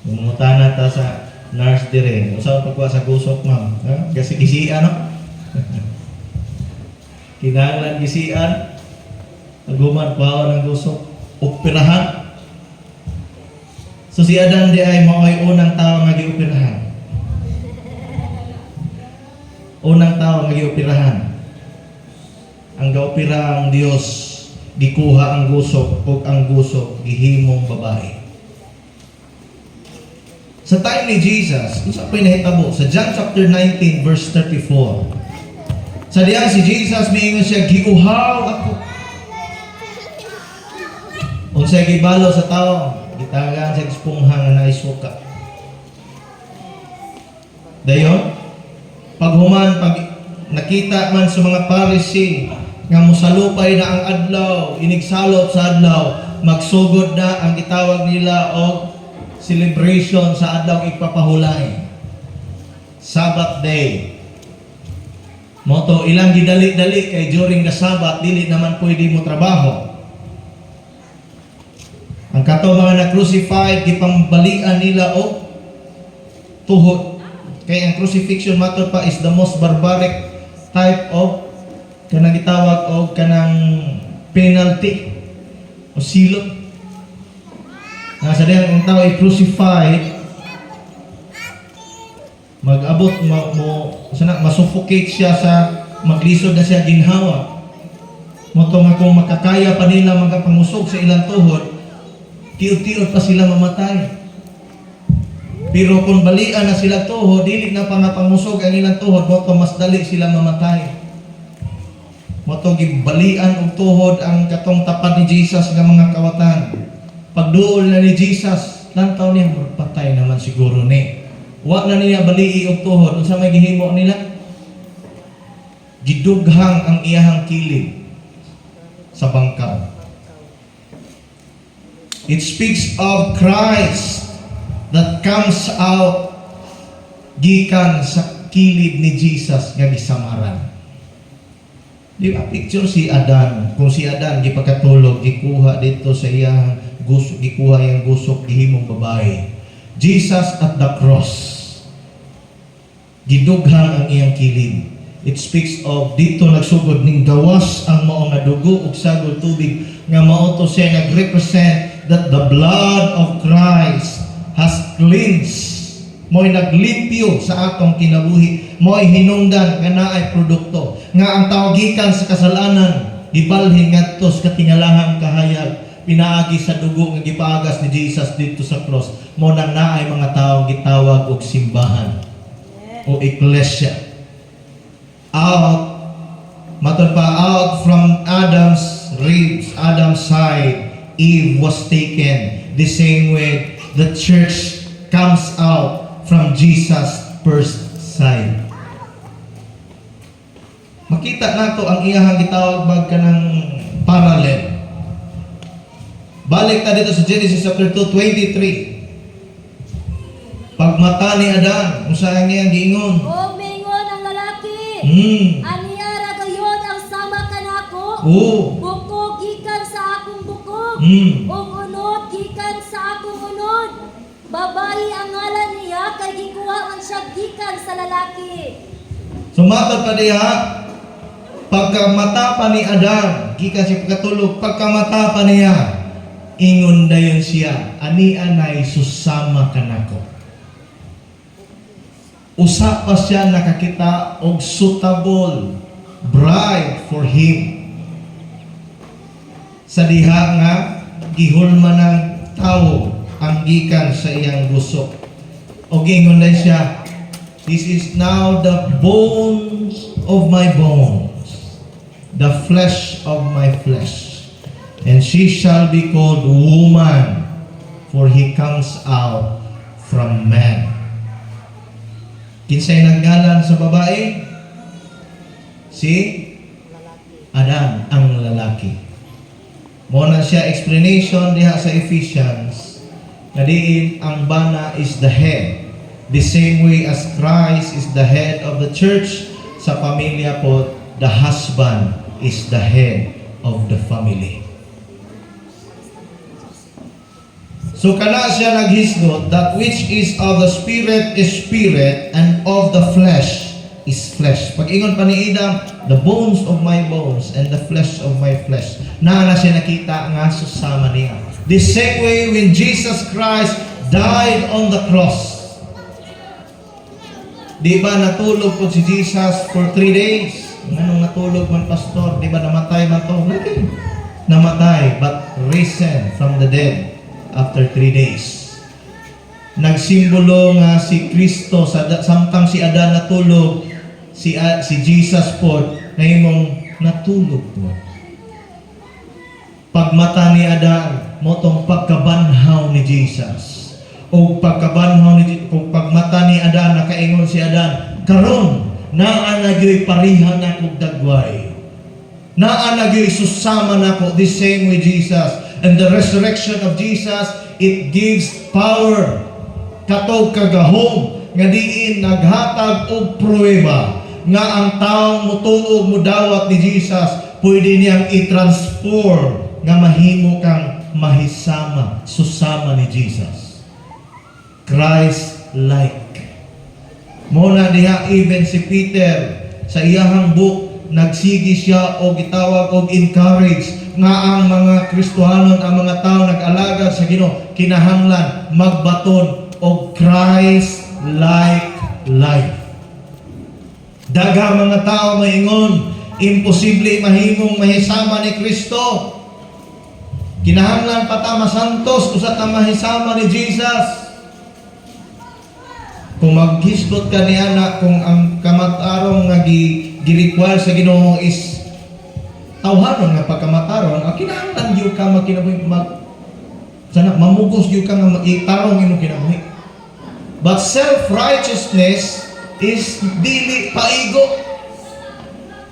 Mumutana ta sa nurse dire. Usa pagkuha sa gusok, ma'am. Ha? Kasi gisian no? Kinahanglan gisian. Aguman pa ng gusok. Operahan. So si Adan di ay mao'y unang tao nga gioperahan. Unang tao nga gioperahan. Ang gaopera ang Dios, gikuha ang gusok ug ang gusok gihimong babae. Sa time ni Jesus, unsa pa nahitabo sa John chapter 19 verse 34. Sa diyan si Jesus miingon siya, giuhaw ako. Unsay gibalo sa tao, gitagan sa espongha nga naisuka. Dayon, pag nakita man sa mga Pharisee, nga mosalupay na ang adlaw, inigsalot sa adlaw, magsugod na ang gitawag nila og celebration sa adlaw ipapahulay. Sabbath day. Moto ilang gidali-dali kay during the Sabbath dili naman pwede mo trabaho. Ang kato mga na-crucified gipambalian nila og tuhod. Kay ang crucifixion matter pa is the most barbaric type of kanang gitawag og kanang penalty o silot. Sa diyang ang tao ay crucified, mag-abot masuffocate siya sa maglisod na siya ginhawa. Moto nga kung makakaya pa nila magpangusog sa ilang tuhod, tiod-tiod pa sila mamatay. Pero kung balian na sila tuhod, dili na pa nga pangusog ang ilang tuhod, moto mas dali sila mamatay. Moto gibalian og tuhod ang katong tapad ni Jesus nga mga kawatan. Pagduol na ni Jesus, lantaw niya patay naman siguro ni. Wa na niya balii og tuhod. Unsa may gihimo nila? Gidughang ang iyahang kilid sa bangkaw. It speaks of Christ that comes out gikan sa kilid ni Jesus nga gisamaran. Di ba picture si Adan? Kung si Adan gipagkatulog, gikuha dito sa iyang gusok, gikuha yung gusok, gihimong babae. Jesus at the cross, gidughang ang iyang kilid. It speaks of dito nagsugod ning gawas ang mao nga dugo ug sagol tubig nga mao to siya nagrepresent that the blood of Christ has cleansed. Mo'y naglimpyo sa atong kinabuhi. Mo'y hinungdan nga naay produkto. Nga ang tao gikan sa kasalanan, gibalhin ngadto sa katingalahang kahayag, pinaagi sa dugo nga gipaagas ni Jesus dito sa cross. Mo nang naay mga tawo gitawag og simbahan o iglesia. Out from Adam's ribs, Adam's side, Eve was taken. The same way the church comes out from Jesus' first side. Makita nato ang iyahang gitawag bag kanang parallel. Balik ta dito sa Genesis chapter 2:23. Pagmata ni Adan, unsa ang iyang giingon? O mingon ang lalaki. Aniya ra gayud ang sama kanako. Bukog gikan sa akong bukog. Ug unod gikan sa akong unod. Babayi ang ngalan niya kay gikuha man siya gikan sa lalaki. Sumatod pa diha, pagkamata pa ni Adan, gikan siya pagkatulog, pagkamata pa niya, ingon dayon siya, ani anay susama kanako. Usa pa siya nakakita og suitable bride for him. Sa diha nga gihulma ng tao ang gikan sa iyang gusok. O gingon na siya, this is now the bones of my bones, the flesh of my flesh. And she shall be called woman, for he comes out from man. Kinsay naggalan sa babae? Si Adan, ang lalaki. Muna siya explanation diha sa Ephesians. Kadiin ang bana is the head. The same way as Christ is the head of the church, sa pamilya po, the husband is the head of the family. So kana siya naghisgot, that which is of the spirit is spirit, and of the flesh is flesh. Pag ingon pa ni Adam, the bones of my bones and the flesh of my flesh. Na siya nakita nga susama niya. The same way when Jesus Christ died on the cross. Di ba natulog po si Jesus for 3 days? Anong natulog man, pastor? Di ba namatay man to? Namatay, but risen from the dead after 3 days. Nagsimbolo nga si Kristo, samtang si Adan natulog, si Jesus po, na imong natulog po. Pagmata ni Adan, motong pagkabanhaw ni Jesus. O pagkabanhaw ni kung pagmata ni Adan, nakaingon si Adan, karon naa na gyoy parihan na kog dagway. Naa na gyud susama nako the same with Jesus. And the resurrection of Jesus, it gives power katog kagahom nga diin naghatag og pruweba nga ang taong mutuog mudawat ni Jesus pwede niyang i-transform nga mahimo kang mahisama, susama ni Jesus. Christ-like. Muna diha even si Peter sa iyahang book nagsigi siya o gitawag og encourage nga ang mga Kristohanon, ang mga tao nag-alagad sa Ginoo kinahanglan magbaton og Christ-like life. Daghang mga tao maingon imposible mahimong mahisama ni Kristo. Kinahanglan pa ta masantos usa ta mahisama ni Jesus. Kung maghisgot ka niya na kung ang kamatarong nga gi-require sa Ginoo is tawhanon nga pagkamataron, ang kinahanglan gyud ka magkinabuhi sana mamugos gyud ka nga itarong imong kinabuhi. But self-righteousness is dili paigo.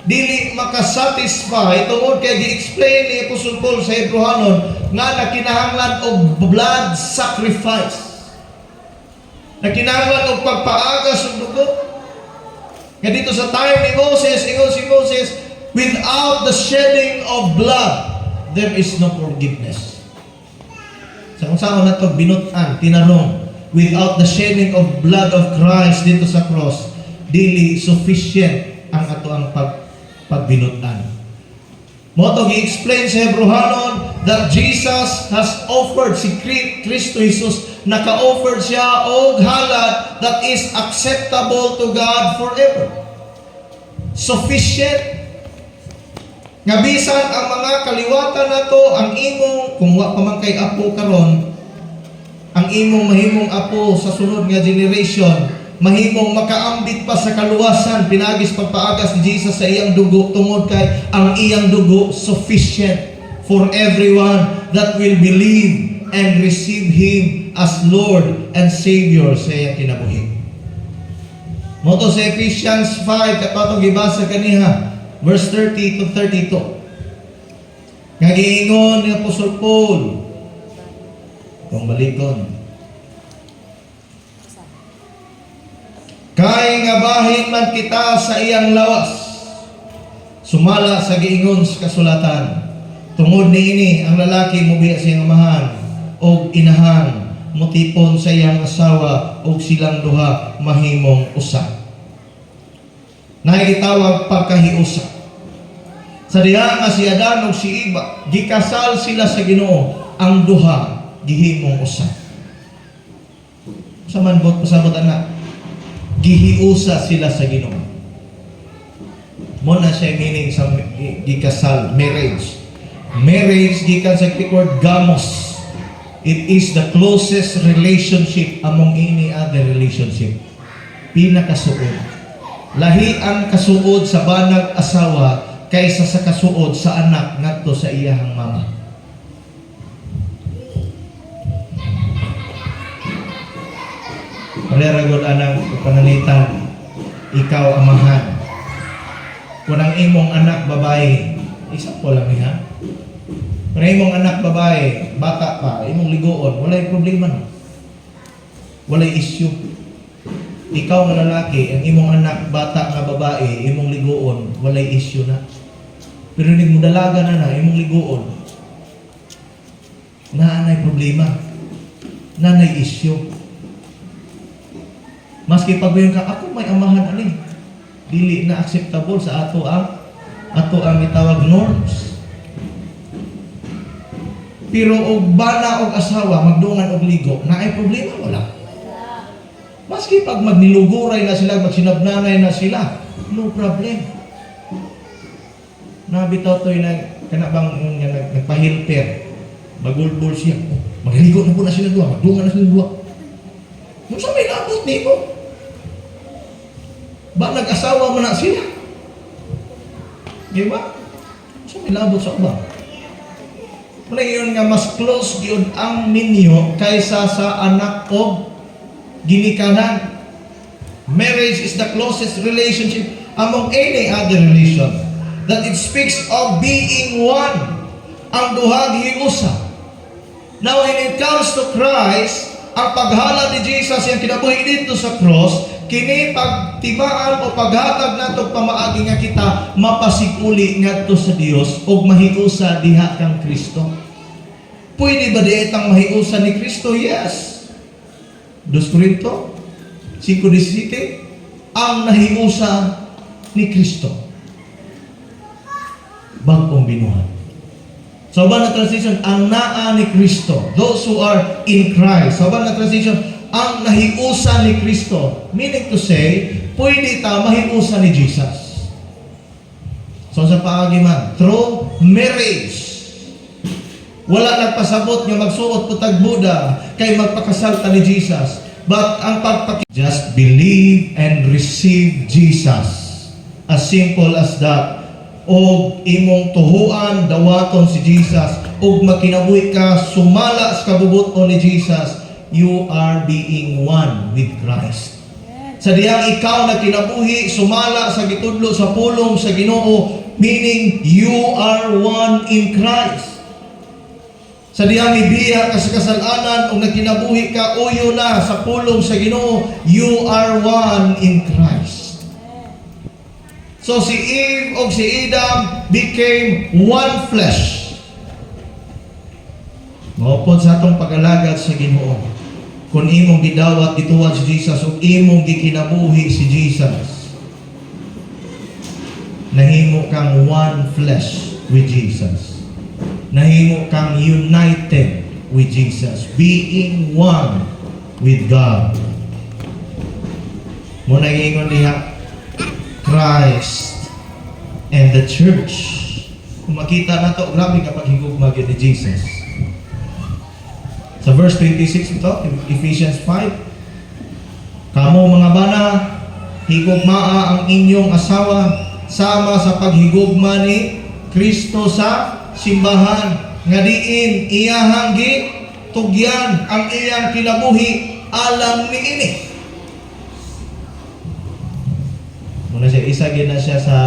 Dili makasatisfy tungod kay gi-explain ni Apostle Paul sa Hebrehanon nga nakinahanglan og blood sacrifice. Nakinahanglan og pagpaagas og dugo. Nga dito sa time ni Moses, ingon si Moses, without the shedding of blood, there is no forgiveness. Sa kung saan na ito binutan, tinanong, without the shedding of blood of Christ dito sa cross, dili sufficient ang ato ang pagbinutan. Moto gi-explain sa Hebrehanon that Jesus has offered, si Kristo Jesus, naka-offer siya og halad that is acceptable to God forever. Sufficient. Nga bisan ang mga kaliwatan nato, ang imong, kung wa pa man kay apo karon, ang imong mahimong apo sa sunod nga generation, mahimong makaambit pa sa kaluwasan pinagis pagpaagas ni Jesus sa iyang dugo tungod kay ang iyang dugo sufficient for everyone that will believe and receive Him as Lord and Savior sa iyang kinabuhi. Moto sa Ephesians 5 katong gibasa kaniha verse 30 to 32. Nga giingon ni Apostle Paul kung balikon, kay nga bahin man kita sa iyang lawas, sumala sa giingon sa kasulatan, tungod niini ang lalaki mubiya sa iyang amahan og inahan, mutipon sa iyang asawa og silang duha mahimong usa. Naigitawag pagkahiusa. Sa diha nga si Adan ug si Eva, gikasal sila sa Ginoo, ang duha gihimong usa. Sa man bot pasabot ana, gihiusa sila sa Ginoo. Mo na siya meaning sa gikasal, marriage. Marriage gikan sa Greek word gamos. It is the closest relationship among any other relationship. Pinakasuod. Lahi ang kasuod sa banag asawa kaysa sa kasuod sa anak ngadto sa iyahang mama. Paleragod anang panalitan, ikaw amahan. Kung ang imong anak babae, isa po lang niya. Kung ang imong anak babae, bata pa, imong ligoon, walay problema no. Walay issue. Ikaw nga lalaki, ang imong anak bata nga babae, imong ligoon, walay issue na. Pero nig mo dalaga na imong ligoon, nanay problema, nanay issue. Maski pagbayon ka, ako may amahan ali, dili na acceptable sa ato ang itawag norms. Pero og bana og asawa magdungan og ligo, naay problema wala. Maski pag magniluguray na sila, magsinabnanay na sila, no problem. Nabitaw to'y kanabang nagpahilper, magulbol siya, magligo na po na sila dua, magdungan na sila dua. Kung sa may labot nito, ba nag-asawa mo na sila? Di ba? So may labot sa uba. Wala yun nga mas close yun ang ninyo kaysa sa anak o ginikanan. Marriage is the closest relationship among any other relation. that it speaks of being one. Ang duhag hiusa. Now, when it comes to Christ, ang paghalad ni Jesus yung kinabuhi dito sa cross, kini pagtibaan o paghatag nato pamaagi nga kita mapasiguli ngadto sa Dios ug mahiusa diha kang Kristo. Pwede ba di itang mahiusa ni Kristo? Yes. 2 Corinto 5:17, ang nahiusa ni Kristo. Bagong binuhat. Sa so, na translation, ang naa ni Kristo. Those who are in Christ. Sa so, na translation, ang nahiusa ni Kristo. Meaning to say, pwede ta mahiusa ni Jesus. So sa paagi man, through marriage. Wala nagpasabot nga magsuot putag Buddha kay magpakasal ta ni Jesus. But ang just believe and receive Jesus. As simple as that. O imong tuhuan, dawaton si Jesus. O makinabuhi ka, sumala sa kabubuton ni Jesus. You are being one with Christ. Sa diyang ikaw na kinabuhi, sumala sa gitudlo sa pulong sa Ginoo, meaning you are one in Christ. Sa diyang ibiya ka sa kasalanan o nakinabuhi ka, uyo na sa pulong sa Ginoo, you are one in Christ. So si Eve o si Adam became one flesh. Maupod sa atong pag-alagad sa Ginoo. Kung imong gidawat gituwa si Jesus o imong gikinabuhi si Jesus, nahimo kang one flesh with Jesus. Nahimo kang united with Jesus, being one with God. Muna ingon diha, Christ and the church. Kung makita na to, grabe kapag higugma ni Jesus. Sa verse 26 ito, Ephesians 5, kamo mga bana, higugmaa ang inyong asawa sama sa paghigugma ni Kristo sa simbahan, nga diin iyahang tugyan ang iyang kinabuhi alang niini. Muna siya, isa gina siya sa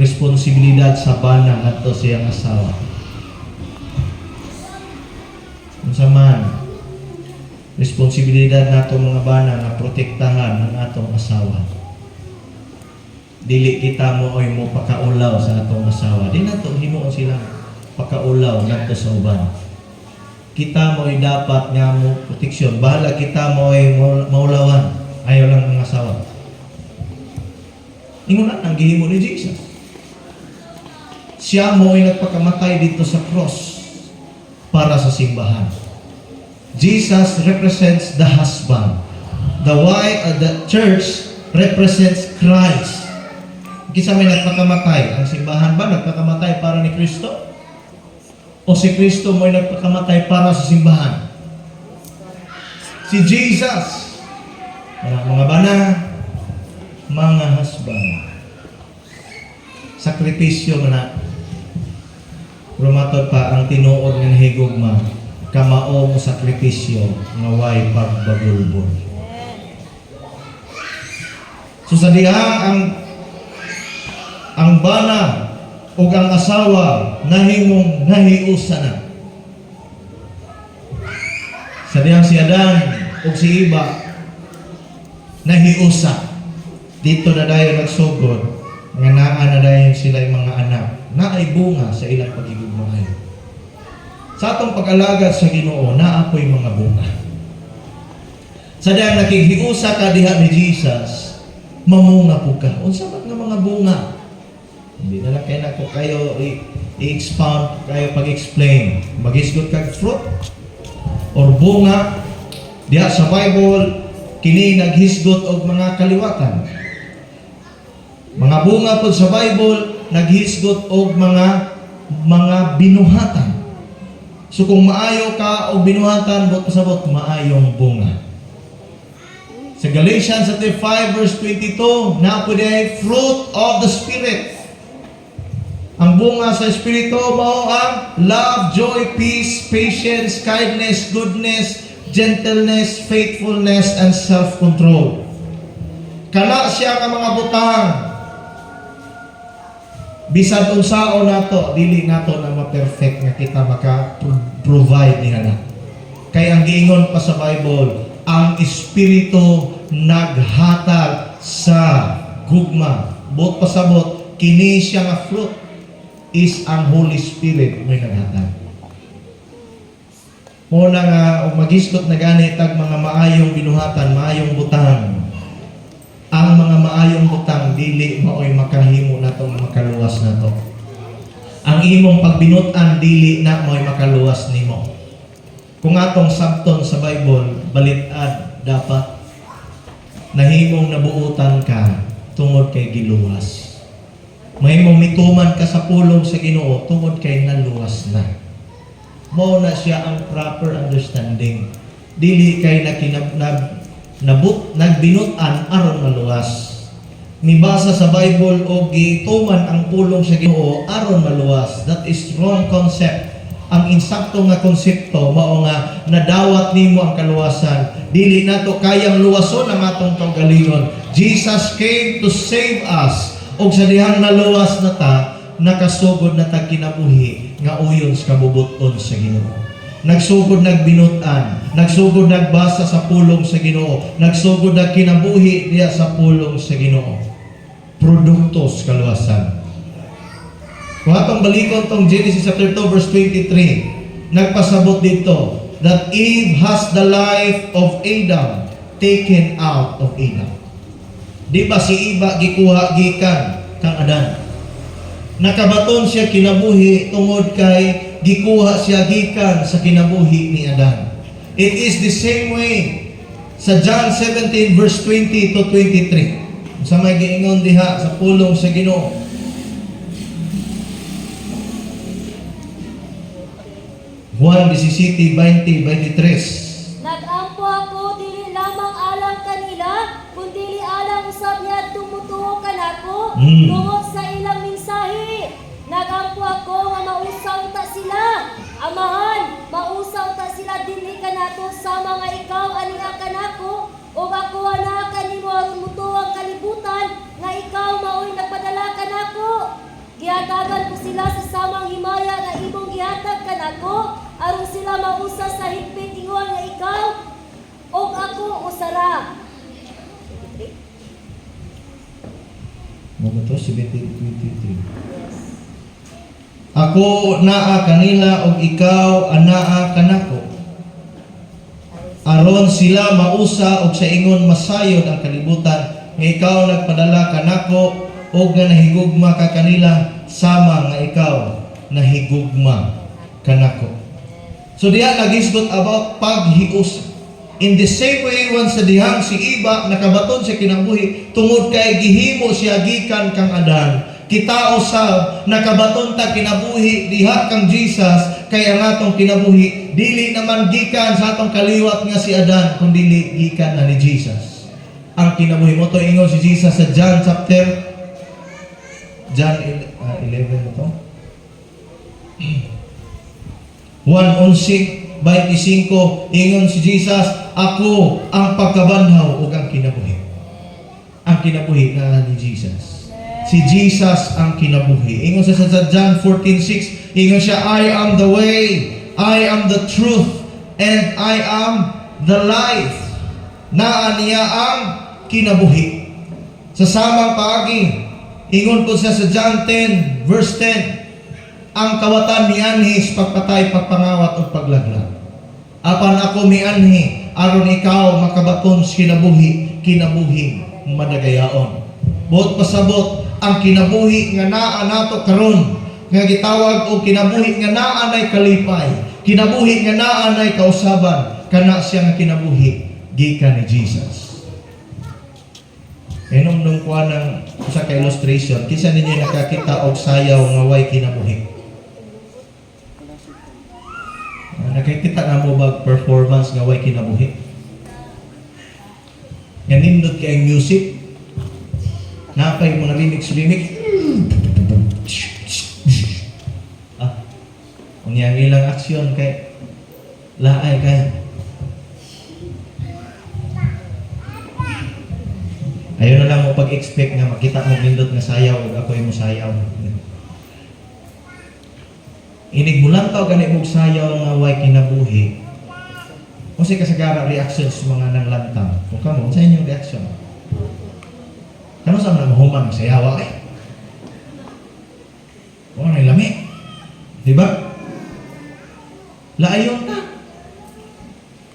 responsibilidad sa bana ngadto siyang asawa. Unsa man responsibilidad nato mga bana nga protektahan ang atong asawa. Dili kita mo oy mo pakaulaw sa atong asawa. Di nato himuon sila pakaulaw ngadto sa uban. Kita mo ay dapat nga mo proteksyon. Bahala kita mo ay maulawan. Ayaw lang ang asawa. Ingunan ang gihimo ni Jesus. Siya mo ay nagpakamatay dito sa cross para sa simbahan. Jesus represents the husband. The wife, the church represents Christ. Kisa may nagpakamatay. Ang simbahan ba nagpakamatay para ni Kristo? O si Kristo mo ay nagpakamatay para sa simbahan? Si Jesus. Mga bana, mga husband, sakripisyo na rumatod pa ang tinuod ng higugma, kamao mo sakripisyo nga way pagbagulbol. So sa diha ang bana o ang asawa nahimong nahiusa na. Sa diyang si Adan o si Eva nahiusa. Dito na dayon nagsugod, nga naa na dayon sila yung mga anak, naay bunga sa ilang pagigugmaay. Sa atong pag-alagad sa Ginoo, naapoy mga bunga. Sa dahil nakikiusa ka diha ni Jesus, mamunga po ka. Unsa man nga mga bunga? Hindi na lang kayo i-expound, kayo pag-explain. Mag-isgot kag fruit or bunga. Diha sa Bible, kini naghisgot og mga kaliwatan. Mga bunga po sa Bible, naghisgot og mga binuhatan. So kung maayo ka o binuhatan, bot pasabot, maayong bunga. Sa Galatians 5 verse 22, napuday fruit of the Spirit. Ang bunga sa Espiritu mo ang love, joy, peace, patience, kindness, goodness, gentleness, faithfulness, and self-control. Kana siya ka mga butang Bisan unsao nato, dili nato na ma-perfect nga kita maka-provide niya na. Kaya ang giingon pa sa Bible, ang Espiritu naghatag sa gugma. Bot pasabot, kini siya nga fruit is ang Holy Spirit may naghatag. Muna nga, magisgot na gani tag mga maayong binuhatan, maayong butang. Ang mga maayong butang, dili maoy makahimo na to, makaluwas na to. Ang imong pagbinutan, dili na maoy makaluwas nimo. Kung atong sabton sa Bible, balitad dapat nahimong nabuutan ka tungod kay giluwas. Mahimong mituman ka sa pulong sa Ginoo tungod kay naluwas na. Mao na siya ang proper understanding. Dili kay nagbinutan aron maluwas. Nibasa sa Bible og gituman ang pulong sa Ginoo aron maluwas. That is wrong concept. Ang insakto nga konsepto mao nga nadawat nimo ang kaluwasan. Dili nato kayang luwason ang atong kaugalingon. Jesus came to save us. Og sa dihang naluwas na ta, nakasugod na ta kinabuhi nga uyon sa kabubuton sa Ginoo. Nagsugod nagbinutan, nagsugod nagbasa sa pulong sa Ginoo, nagsugod na kinabuhi diya sa pulong sa Ginoo. Produkto sa kaluwasan. Kung atong balikon tong Genesis chapter 2 verse 23, nagpasabot dito that Eve has the life of Adam taken out of Adam. Di ba si Eva gikuha gikan kang Adan? Nakabaton siya kinabuhi tungod kay gikuha siya gikan sa kinabuhi ni Adan. It is the same way sa John 17 verse 20 to 23. Sa may giingon diha sa pulong sa Ginoo. Juan 17:20-23. Nagampo ako dili lamang alang kanila, kundi alang usab niya tumutuo kanako tungod sa ilang mensahe. Nagampo ako nga mausaw ta sila. Amahan, mausaw ta sila dinhi kanato sama nga ikaw ani kanako ug ako ana kanimo aron mutuo ang kalibutan nga ikaw maoy nagpadala kanako. Gihatagan ko sila sa samang himaya nga imong gihatag kanako aron sila mausa sa higpit ingon nga ikaw ug ako usara. Ano to? 17:23. Ako naa kanila ug ikaw anaa kanako. Aron sila mausa og sa ingon masayod ang kalibutan nga ikaw nagpadala kanako ug nga nahigugma ka kanila sama nga ikaw nahigugma kanako. So diha nagisgot about paghiusa. In the same way once sa dihang si Eva nakabaton siya kinabuhi tungod kay gihimo siya gikan kang Adan. Kita usab nakabaton ta kinabuhi diha kang Jesus kay ang atong kinabuhi dili naman gikan sa atong kaliwat nga si Adan kundi gikan na ni Jesus. Ang kinabuhi mo to ingon si Jesus sa John 11 to. 1:25 ingon si Jesus, ako ang pagkabanhaw ug ang kinabuhi. Ang kinabuhi na ni Jesus. Si Jesus ang kinabuhi. Ingon sa John 14:6, ingon siya, I am the way, I am the truth, and I am the life. Naa niya ang kinabuhi. Sa samang paagi, ingon po siya sa John 10 verse 10, ang kawatan ni anhis pagpatay, pagpangawat o paglaglag. Apan ako mi anhi aron ikaw makabaton sa kinabuhi madagayaon. Buot pasabot ang kinabuhi nga naa nato karon nga gitawag og kinabuhi nga naa nay kalipay, kinabuhi nga naa nay kausaban, kana siya nga kinabuhi gikan ni Jesus. Enom nung kuha ng usa ka illustration, kisa ninyo nakakita og sayaw nga way kinabuhi. Nakikita na mo ba performance nga way kinabuhi? Nga nindot kay ang music, napay mo na remix. Kung yan ilang aksyon kay laay kay. Ayaw na lang mo pag-expect nga makita mo nindot nga sayaw o ako yung sayaw. Inig mo lang tao gani mong sayaw nga way kinabuhi. Kung si kasagara reaction sa mga nanglantaw. Kung kamo, sa inyong reaction. Kano sa mga mahuman sayawa eh? O ano yung lami? Diba? Laayon ka.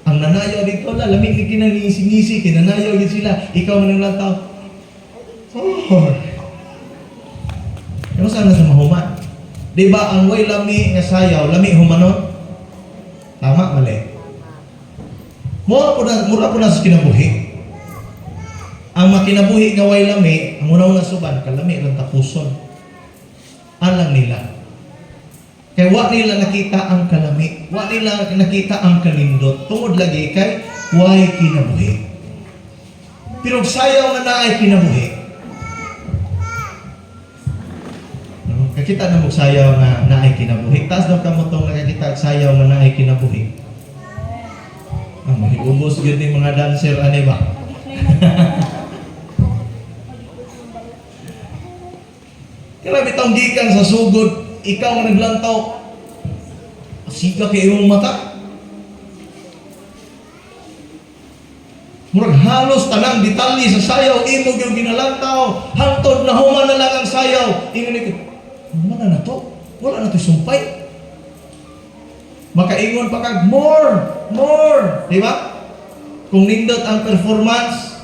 Ang nanayaw dito, lamig ni kinangisi-ngisi, kinanayaw yun sila. Ikaw man nanglantaw. Oh. Kano sa mga mahuman? Diba ang way lami nga sayaw, lami humanon? Tama, mali. Mura po na sa kinabuhi. Ang makinabuhi nga way lami, ang una-una suban, kalami lang tapuson. Alang nila. Kaya wa nila nakita ang kalami. Wa nila nakita ang kanindot. Tungod lagi kay way kinabuhi. Pero sayaw nga na ay kinabuhi. Kakita na mo sayaw na ay kinabuhi. Taas daw ka mo itong nakakita at sayaw na ay kinabuhi. Mahigubos yun yung mga dancer, ano ba? Grabe itong gikan sa sugod, ikaw ang naglantaw. Siga kay iyong mata. Murag halos tanang detalye sa sayaw, imog yung ginalantaw. Hangtod na human na lang ang sayaw. Ingon ito. Mana na to? Wala na to sumpay. Makaingon pa kag more. Di ba? Kung nindot ang performance,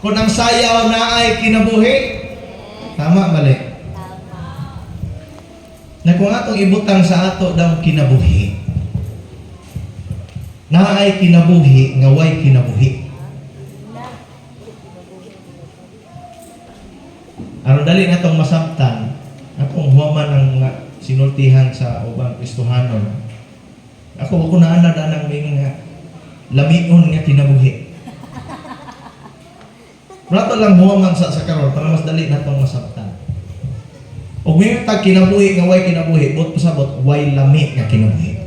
kung ang sayaw na ay kinabuhi, tama, mali. Na kung atong ibutang sa ato daw kinabuhi, na ay kinabuhi, nga way kinabuhi. Aron dali na itong masabtan, akong huwaman ang sinultihan sa ubang Kristohanon. Ako naanad ang mga lamion nga kinabuhi. Rato lang huwaman sa karon para mas dali na itong masabtan. O ngayon tag kinabuhi nga way kinabuhi, bot pasabot way lami nga kinabuhi.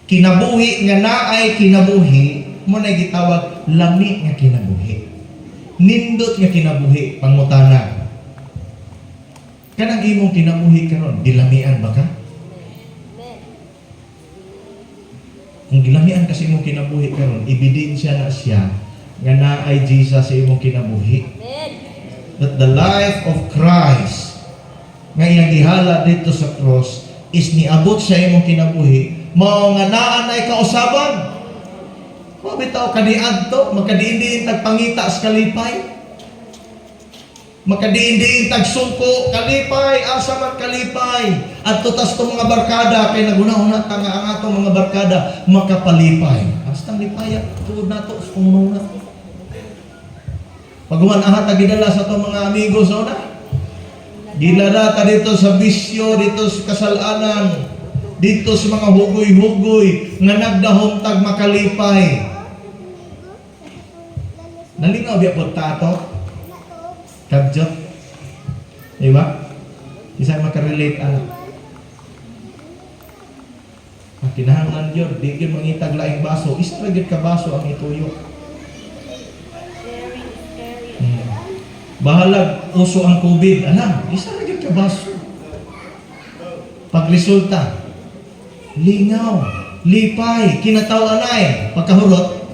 Kinabuhi nga naay kinabuhi, mo na gitawag lami nga kinabuhi. Nindot nga kinabuhi, pangutana. Kanang imong kinabuhi karon, dilamian ba ka? Kung gilamian kasi imong kinabuhi karon, ebidensya na siya nga naay Jesus sa imong kinabuhi. That the life of Christ nga iyang gihala dito sa cross is niabot sa imong kinabuhi, mao nga naa nay kausaban. Mabitaw kaniadto, makadiin-diin tagpangita sa kalipay. Makadiin-diin tagsungko kalipay, asa man kalipay. At tutas to mga barkada kay naguna-una ta nga ang atong mga barkada makapalipay. Hasta lipaya tuod nato sa umuna. Paghuman aha ta gidala sa atong mga amigo sa una. Gilada ta dito sa bisyo, dito sa kasalanan, dito sa mga hugoy-hugoy nga nagdahom tag makalipay. Nalingaw biya po tato? Kadyot? Diba? Isa makarelate anak. Kinahanglan yun, di yun mangitag laing baso. Istragit ka baso ang ituyo. Bahalag uso ang COVID. Alam, istragit ka baso. Pagresulta, lingaw, lipay, kinatawanay, pagkahurot,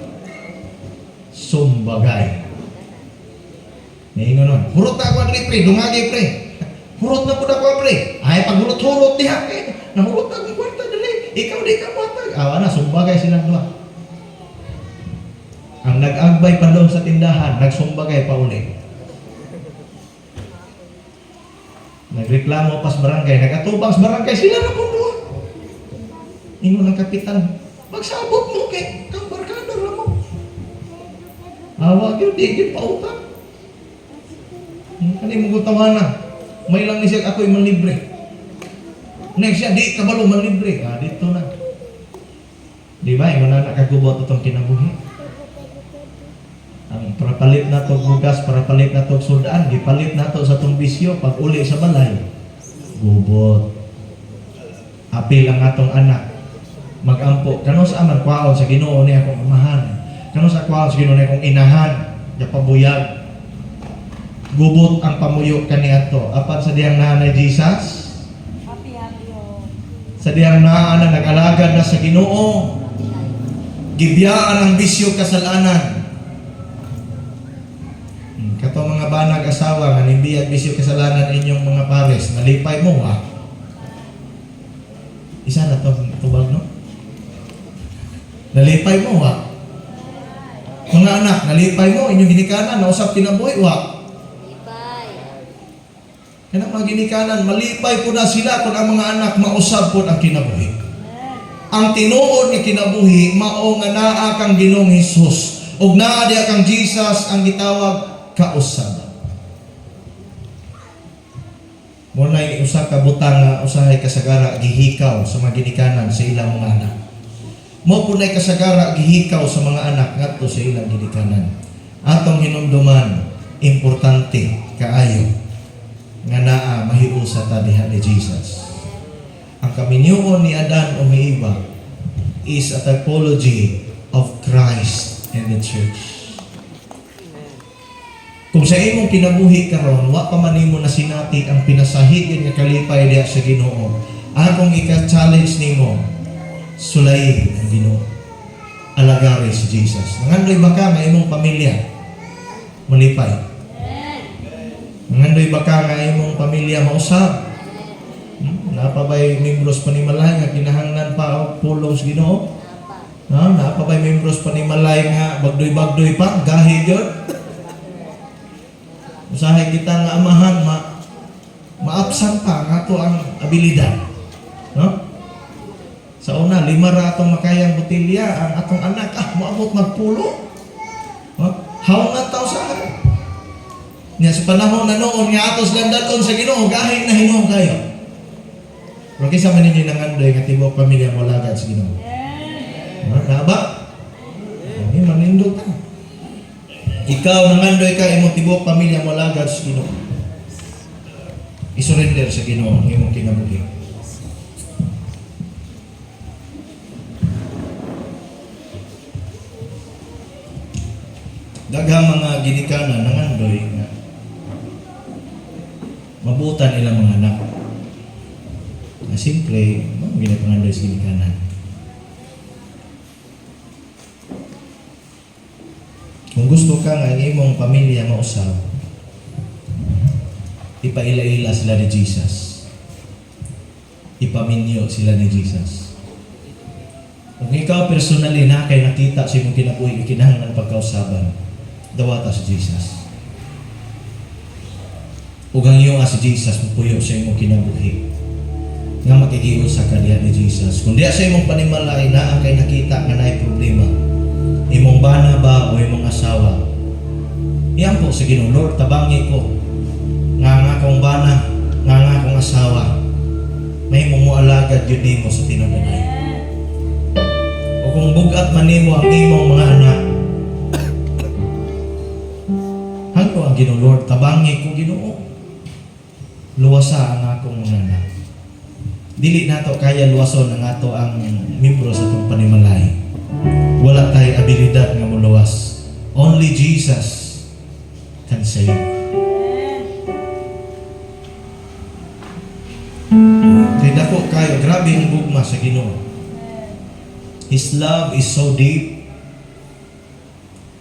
sumbagay. Ngayon nun, hurot na ako ang pre, dungagi pre. Hurot na po na ako pre. Ay, pag hurot-hurot diha eh. Nahurot na akong kwarta dali. Ikaw di ka matag. Awa na, sumbagay silang dua. Ang nag-agbay pa doon sa tindahan, nagsumbagay pa uli. Nagreklamo pas barangay, nagatubang sa barangay, sila na po dua. Ingon ng kapitan, magsabot mo kay kang barkada na mo. Awa yun, di yun pautang. Kani mo gutawana. May lang ni siya ako yung manlibre. Next siya, di kabalo manlibre. Dito na. Di ba? Yung na nakagubot itong kinabuhi. Ang parapalit na itong bugas, parapalit na itong suldaan, gipalit na ito sa itong bisyo, pag uli sa balay, gubot. Apil ang atong anak. Magampo. Kano sa aman, kwaon sa Ginoo ni akong amahan. Kano sa kwaon sa Ginoo ni akong inahan. Yapabuyag. Gubot ang pamuyo kaniadto. Apan sa diyang nanay Jesus? Happy. Sa diyang naa na nag-alagad na sa Ginoo, gibiyaan ang bisyo kasalanan. Kato mga banag asawa nga nibiyag bisyo kasalanan inyong mga pares, nalipay mo ha. Isa na to tubag no? Nalipay mo ha. Mga anak, nalipay mo inyong ginikanan na usap kinabuhi wa. Kaya mga ginikanan, malipay po na sila kung ang mga anak mausap po ang kinabuhi. Ang tinuod ni kinabuhi, mao nga naa kang Ginoong Hesus. O naa diya kang Jesus ang gitawag kausap. Muna yung usa ka butang nga usahay kasagara gihikaw sa mga ginikanan sa ilang mga anak. Mo po na kasagara gihikaw sa mga anak ngadto sa ilang ginikanan. Atong hinumduman, importante kaayo nga naa mahiusa ta diha ni Jesus. Ang kaminyuon ni Adan o ni Eva is a typology of Christ and the church. Kung sa imong kinabuhi karon, wa pa man nimo nasinati ang pinasahigin nga kalipay diha sa Ginoo. Akong ika-challenge nimo, sulayin ang Ginoo. Alagari si Jesus. Nangandoy ba ka nga imong pamilya malipay? Nangandoy ba ka nga imong pamilya mausab? Napabay membros panimalay nga kinahanglan pa og pulong sa Ginoo? Napabay membros panimalay nga bagdoy-bagdoy pa, gahi gyud. Usahay kita nga amahan maapsan pa nga to ang abilidad. No? Sa una, 5 ra atong makayang botilya, ang atong anak moabot magpulo. No? Haw na taw sa akin. Nya sa panahon na noon nga atos landalon sa Ginoo, gahi na hinuon kayo. Pero kisa man ninyo nangandoy nga tibok pamilya mo lagad sa Ginoo. Na ba? Ini manindot ka. Ikaw nangandoy ka imong tibok pamilya mo lagad sa Ginoo. Isurrender sa Ginoo ang imong kinabuhi. Daghang mga ginikanan nangandoy nga mabutan ilang mga anak. Na simple, ginapangandoy sa ginikanan. Kung gusto ka nga ang imong pamilya mausap, ipaila-ila sila ni Jesus. Ipaminyo sila ni Jesus. Kung ikaw personally na kay nakita sa imong kinabuhi, kinahanglan pagkausaban, dawata si Jesus. Ug ang iyo si Jesus mupuyo sa imong kinabuhi nga makikiusa ka diha ni Jesus. Kung diha sa imong panimalay na kay nakita nga naay problema, imong bana ba o imong asawa, iyan po sa Ginoo, Lord, tabangi ko nga akong bana, nga akong asawa, may imong mualagad yun nimo sa tinuod-anay. O kung bugat man nimo ang imong mga anak, hangko ang Ginoo, Lord, tabangi ko Ginoo, luwasa ang akong mga anak. Dili nato kaya luwason ang ato ang membro sa itong panimalay. Wala tayo abilidad nga muluwas. Only Jesus can save. Kaya dako kayo, grabe ang gugma sa Ginoo. His love is so deep.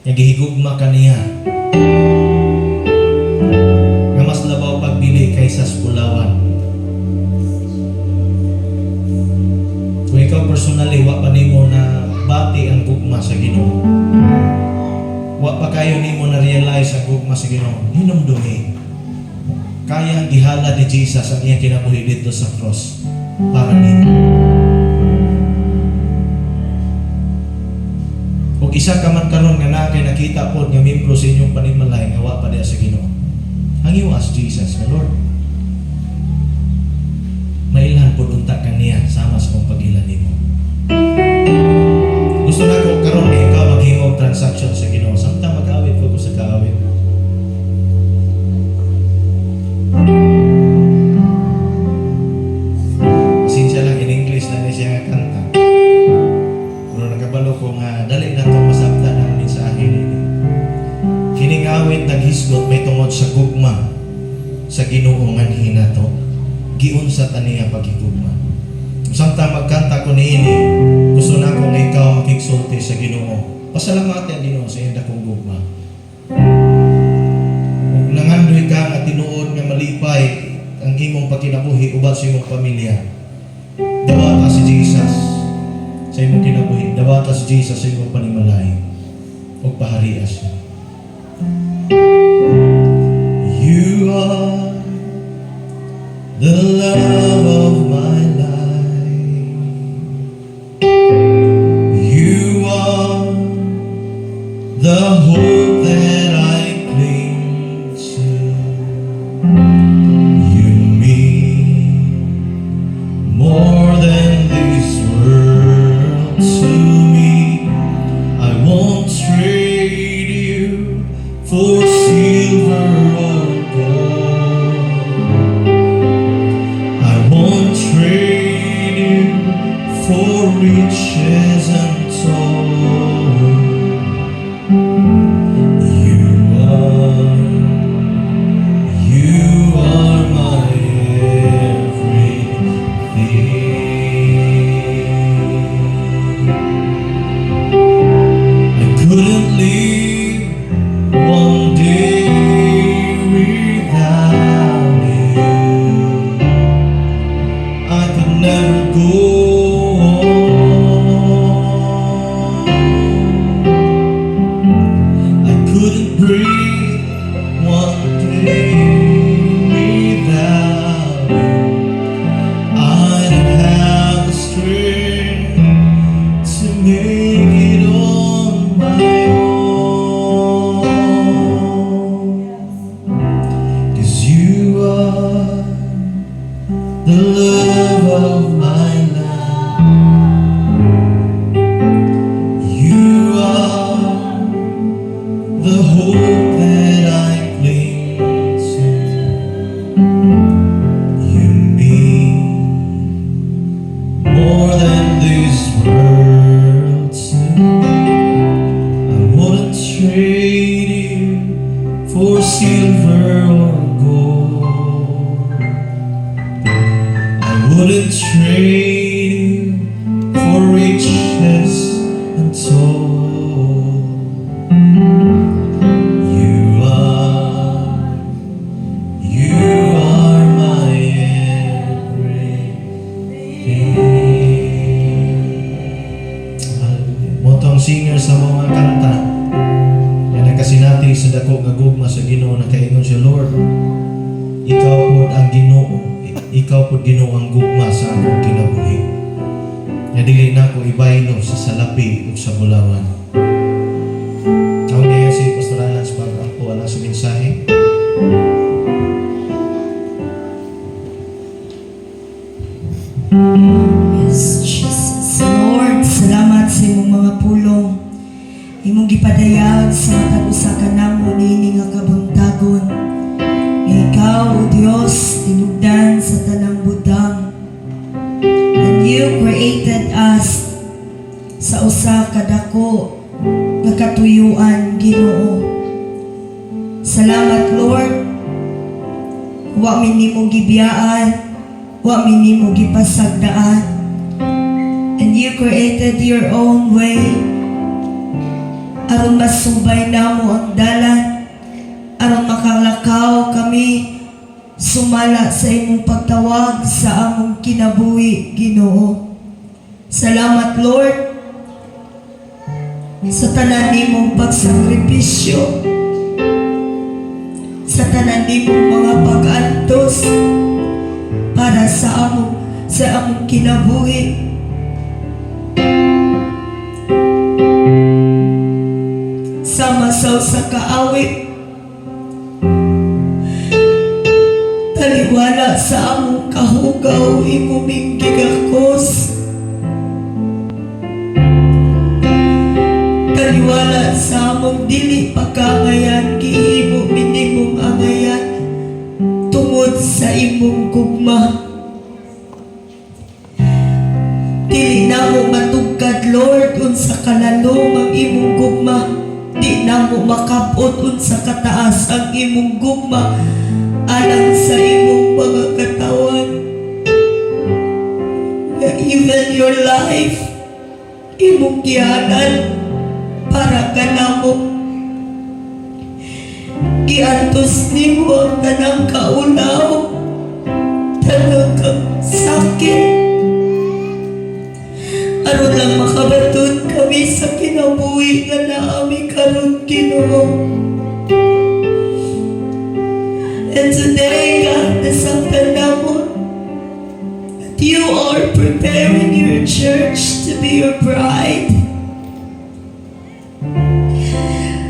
Nagihigugma kaniya. Nga mas labaw pagbili kaysa sa pulawan. Kung ikaw personally, wa pa nimo na bati ang gugma sa Ginoo. Wa pa kayo nimo na realize ang gugma sa Ginoo. Hinumdumi. Kaya ang gihala ni Jesus ang iyang kinabuhi dito sa cross para nimo. Kung isa ka man karon nga naa kay nakita pod nga membro sa inyong panimalay nga wa pa diha sa Ginoo, ang you ask Jesus, Lord, mailhan pod unta kaniya sama sa kong pag-ilan nimo. Gusto na ko karon ni ikaw maghimo transaction sa Ginoo samtang mag-awit ko sa kaawit. Sinsya lang in English na siya nga kanta. Pero nagabalo ko nga dali na itong masabtan ang mensahe nito. Kining awit naghisgot may tungod sa gugma sa Ginoo nga hinato. Giunsa ta niya paghigugma. Samtang magkanta ko niini, gusto na ko nga ikaw makigsulti sa Ginoo. Pasalamatan Ginoo sa iyong dakong gugma. Ug nangandoy ka nga tinuod nga malipay ang imong pagkinabuhi uban sa imong pamilya. Dawata si Jesus sa imong kinabuhi. Dawata si Jesus sa imong panimalay. Ug paharias siya. You are the love of my life. You are the hope that I cling to. You mean more than this world to me. I won't trade you for silver or gold. I won't trade you for riches untold. You are my everything. I couldn't live one day without you. I could never go on. I couldn't breathe one day without you. I don't have the strength to make it on my own. 'Cause you are the love of my life. You are the hope that I cling to. You mean more than this world to me. I wouldn't trade you for silver or gold. I wouldn't trade you for riches untold. You are my everything. Hallelujah. Motong singer sa mga kanta na nakasinati sa dako nga gugma sa Ginoo na kaingon siya, Lord, ikaw pod ang Ginoo, ikaw pod Ginoo ang gugma sa akong kinabuhi. Nga dili na ko ibaylo sa salapi ug sa bulawan. Ako niya si Pastor Alan sa pag-ampo alang sa mensahe. Yes, Jesus. Lord, salamat sa imong mga pulong. Imong gipadayag sa matag usa ka namo niini nga kabuntagon. Nga ikaw, O Dios, tinugdan sa tanang butang. And you created us sa usa ka dako nga katuyuan, Ginoo. Salamat, Lord. Wa mi nimo gibiyaan, wa mi nimo gipasagdaan. And you created your own way aron masubay namo ang dalan, aron makalakaw kami sumala sa imong pagtawag sa among kinabuhi, Ginoo. Salamat, Lord, sa tanan nimong pagsakripisyo, sa tanan nimong mga pag-antos para sa among kinabuhi. Sama sa kaawit, taliwala sa among kahugaw, imuming gigakos. Taliwala sa among dili pagkangayan, gihimo minimong angayan tungod sa imong gugma. Dili na mo matugkad, Lord, unsa kalalom ang imong gugma. Di na mo makabot unsa kataas ang imong gugma alang sa imong mga katawan. Nga even your life imong gihanan para kanamo. Giantos nimo ang tanang kaulaw, tanang sakit, aron lang makabaton kami sa kinabuhi nga naami karon, Ginoo. And today, God, nasabtan namo that you are preparing your church to be your bride.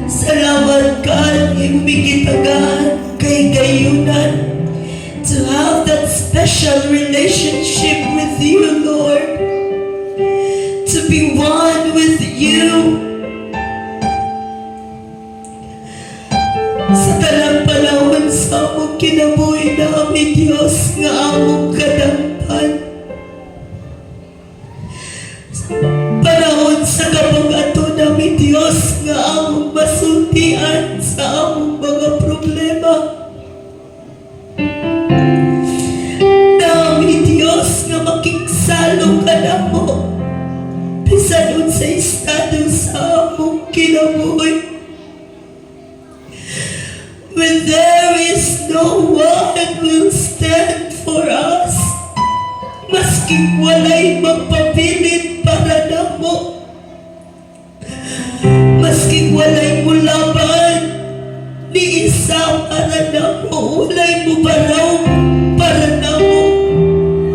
Salamat, God, imigitagan kay gayunan to have that special relationship with you, Lord. To be one with you. Sa talang panahon sa among kinabuhi namin, Diyos, nga among kadampan. Sa panahon sa kapag-ato namin, Diyos, nga among masultian sa among mga problema. Namin, Diyos, nga makiksalo ka na mo. Bisan sa estado sa among kinabuhi. When there is no one will stand for us, maski walay magpabilit para namo, maski walay mulaban ni isa para namo, walay mubaraw para namo,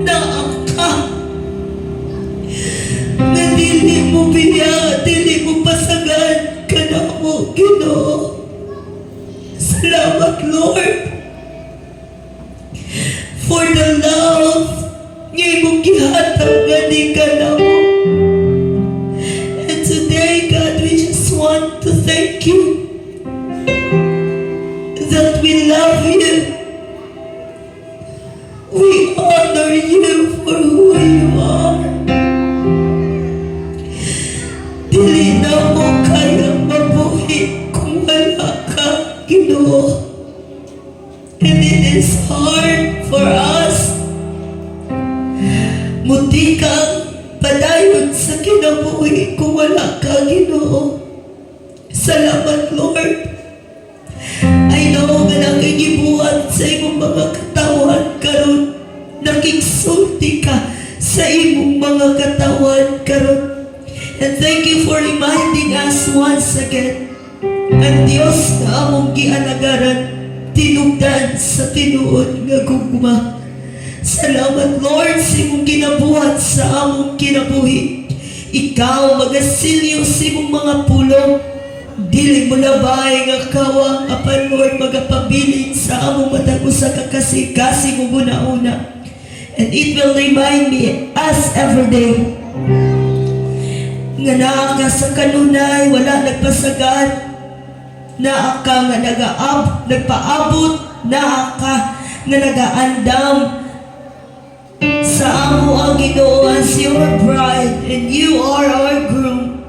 naaka na dili mo biya, dili mo pasagan ka namo, Ginoo. Salamat, Lord, for the love nga imong gihatag gani ka namo. And today, God, we just want to thank you that we love you. We honor you for who you are. Dili na mo kaya mabuhi kung wala ka, Ginoo. And it is hard for us muti kang padayon sa kinabuhi kung wala ka, Ginoo. Salamat, Lord. I know nga nakikibuhat sa imong mga katawan karon, nakigsulti ka sa imong mga katawan karon. And thank you for reminding us once again, ang Diyos na among gialagaran, tinugdan sa tinuod nga gugma. Salamat, Lord, sa imong ginabuhat sa among kinabuhi. Ikaw magasilyo sa imong mga pulong. Dili mo labay nga kawa, apan Lord, magapabilin sa among matag usa ka kasig-kasig ug una-una. And it will remind me as every day nga naa ka sa kanunay, wala nagpasagad. Naa ka nga nagpaabot, naa ka nga nagaandam sa amo ang Ginoo as your bride, and you are our groom.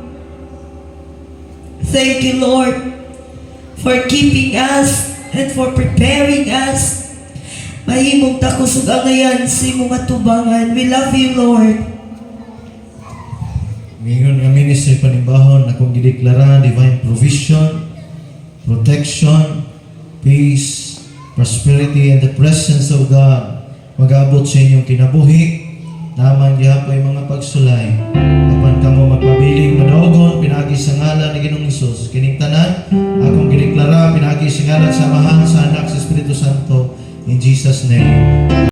Thank you, Lord, for keeping us and for preparing us. Mahimong takos ug angayan sa imong atubangan. We love you, Lord. Ngayon nga ministry panibahon akong gideklara divine provision, protection, peace, prosperity, and the presence of God mag-abot sa inyong kinabuhi. Naman gihapay mga pagsulay. Apan kamo magpabiling madaugon pinagi sa ngalan ni Ginoong Hesus. Kining tanan akong gideklara pinagi sa ngalan sa Amahan, sa Anak, sa Espiritu Santo. In Jesus' name.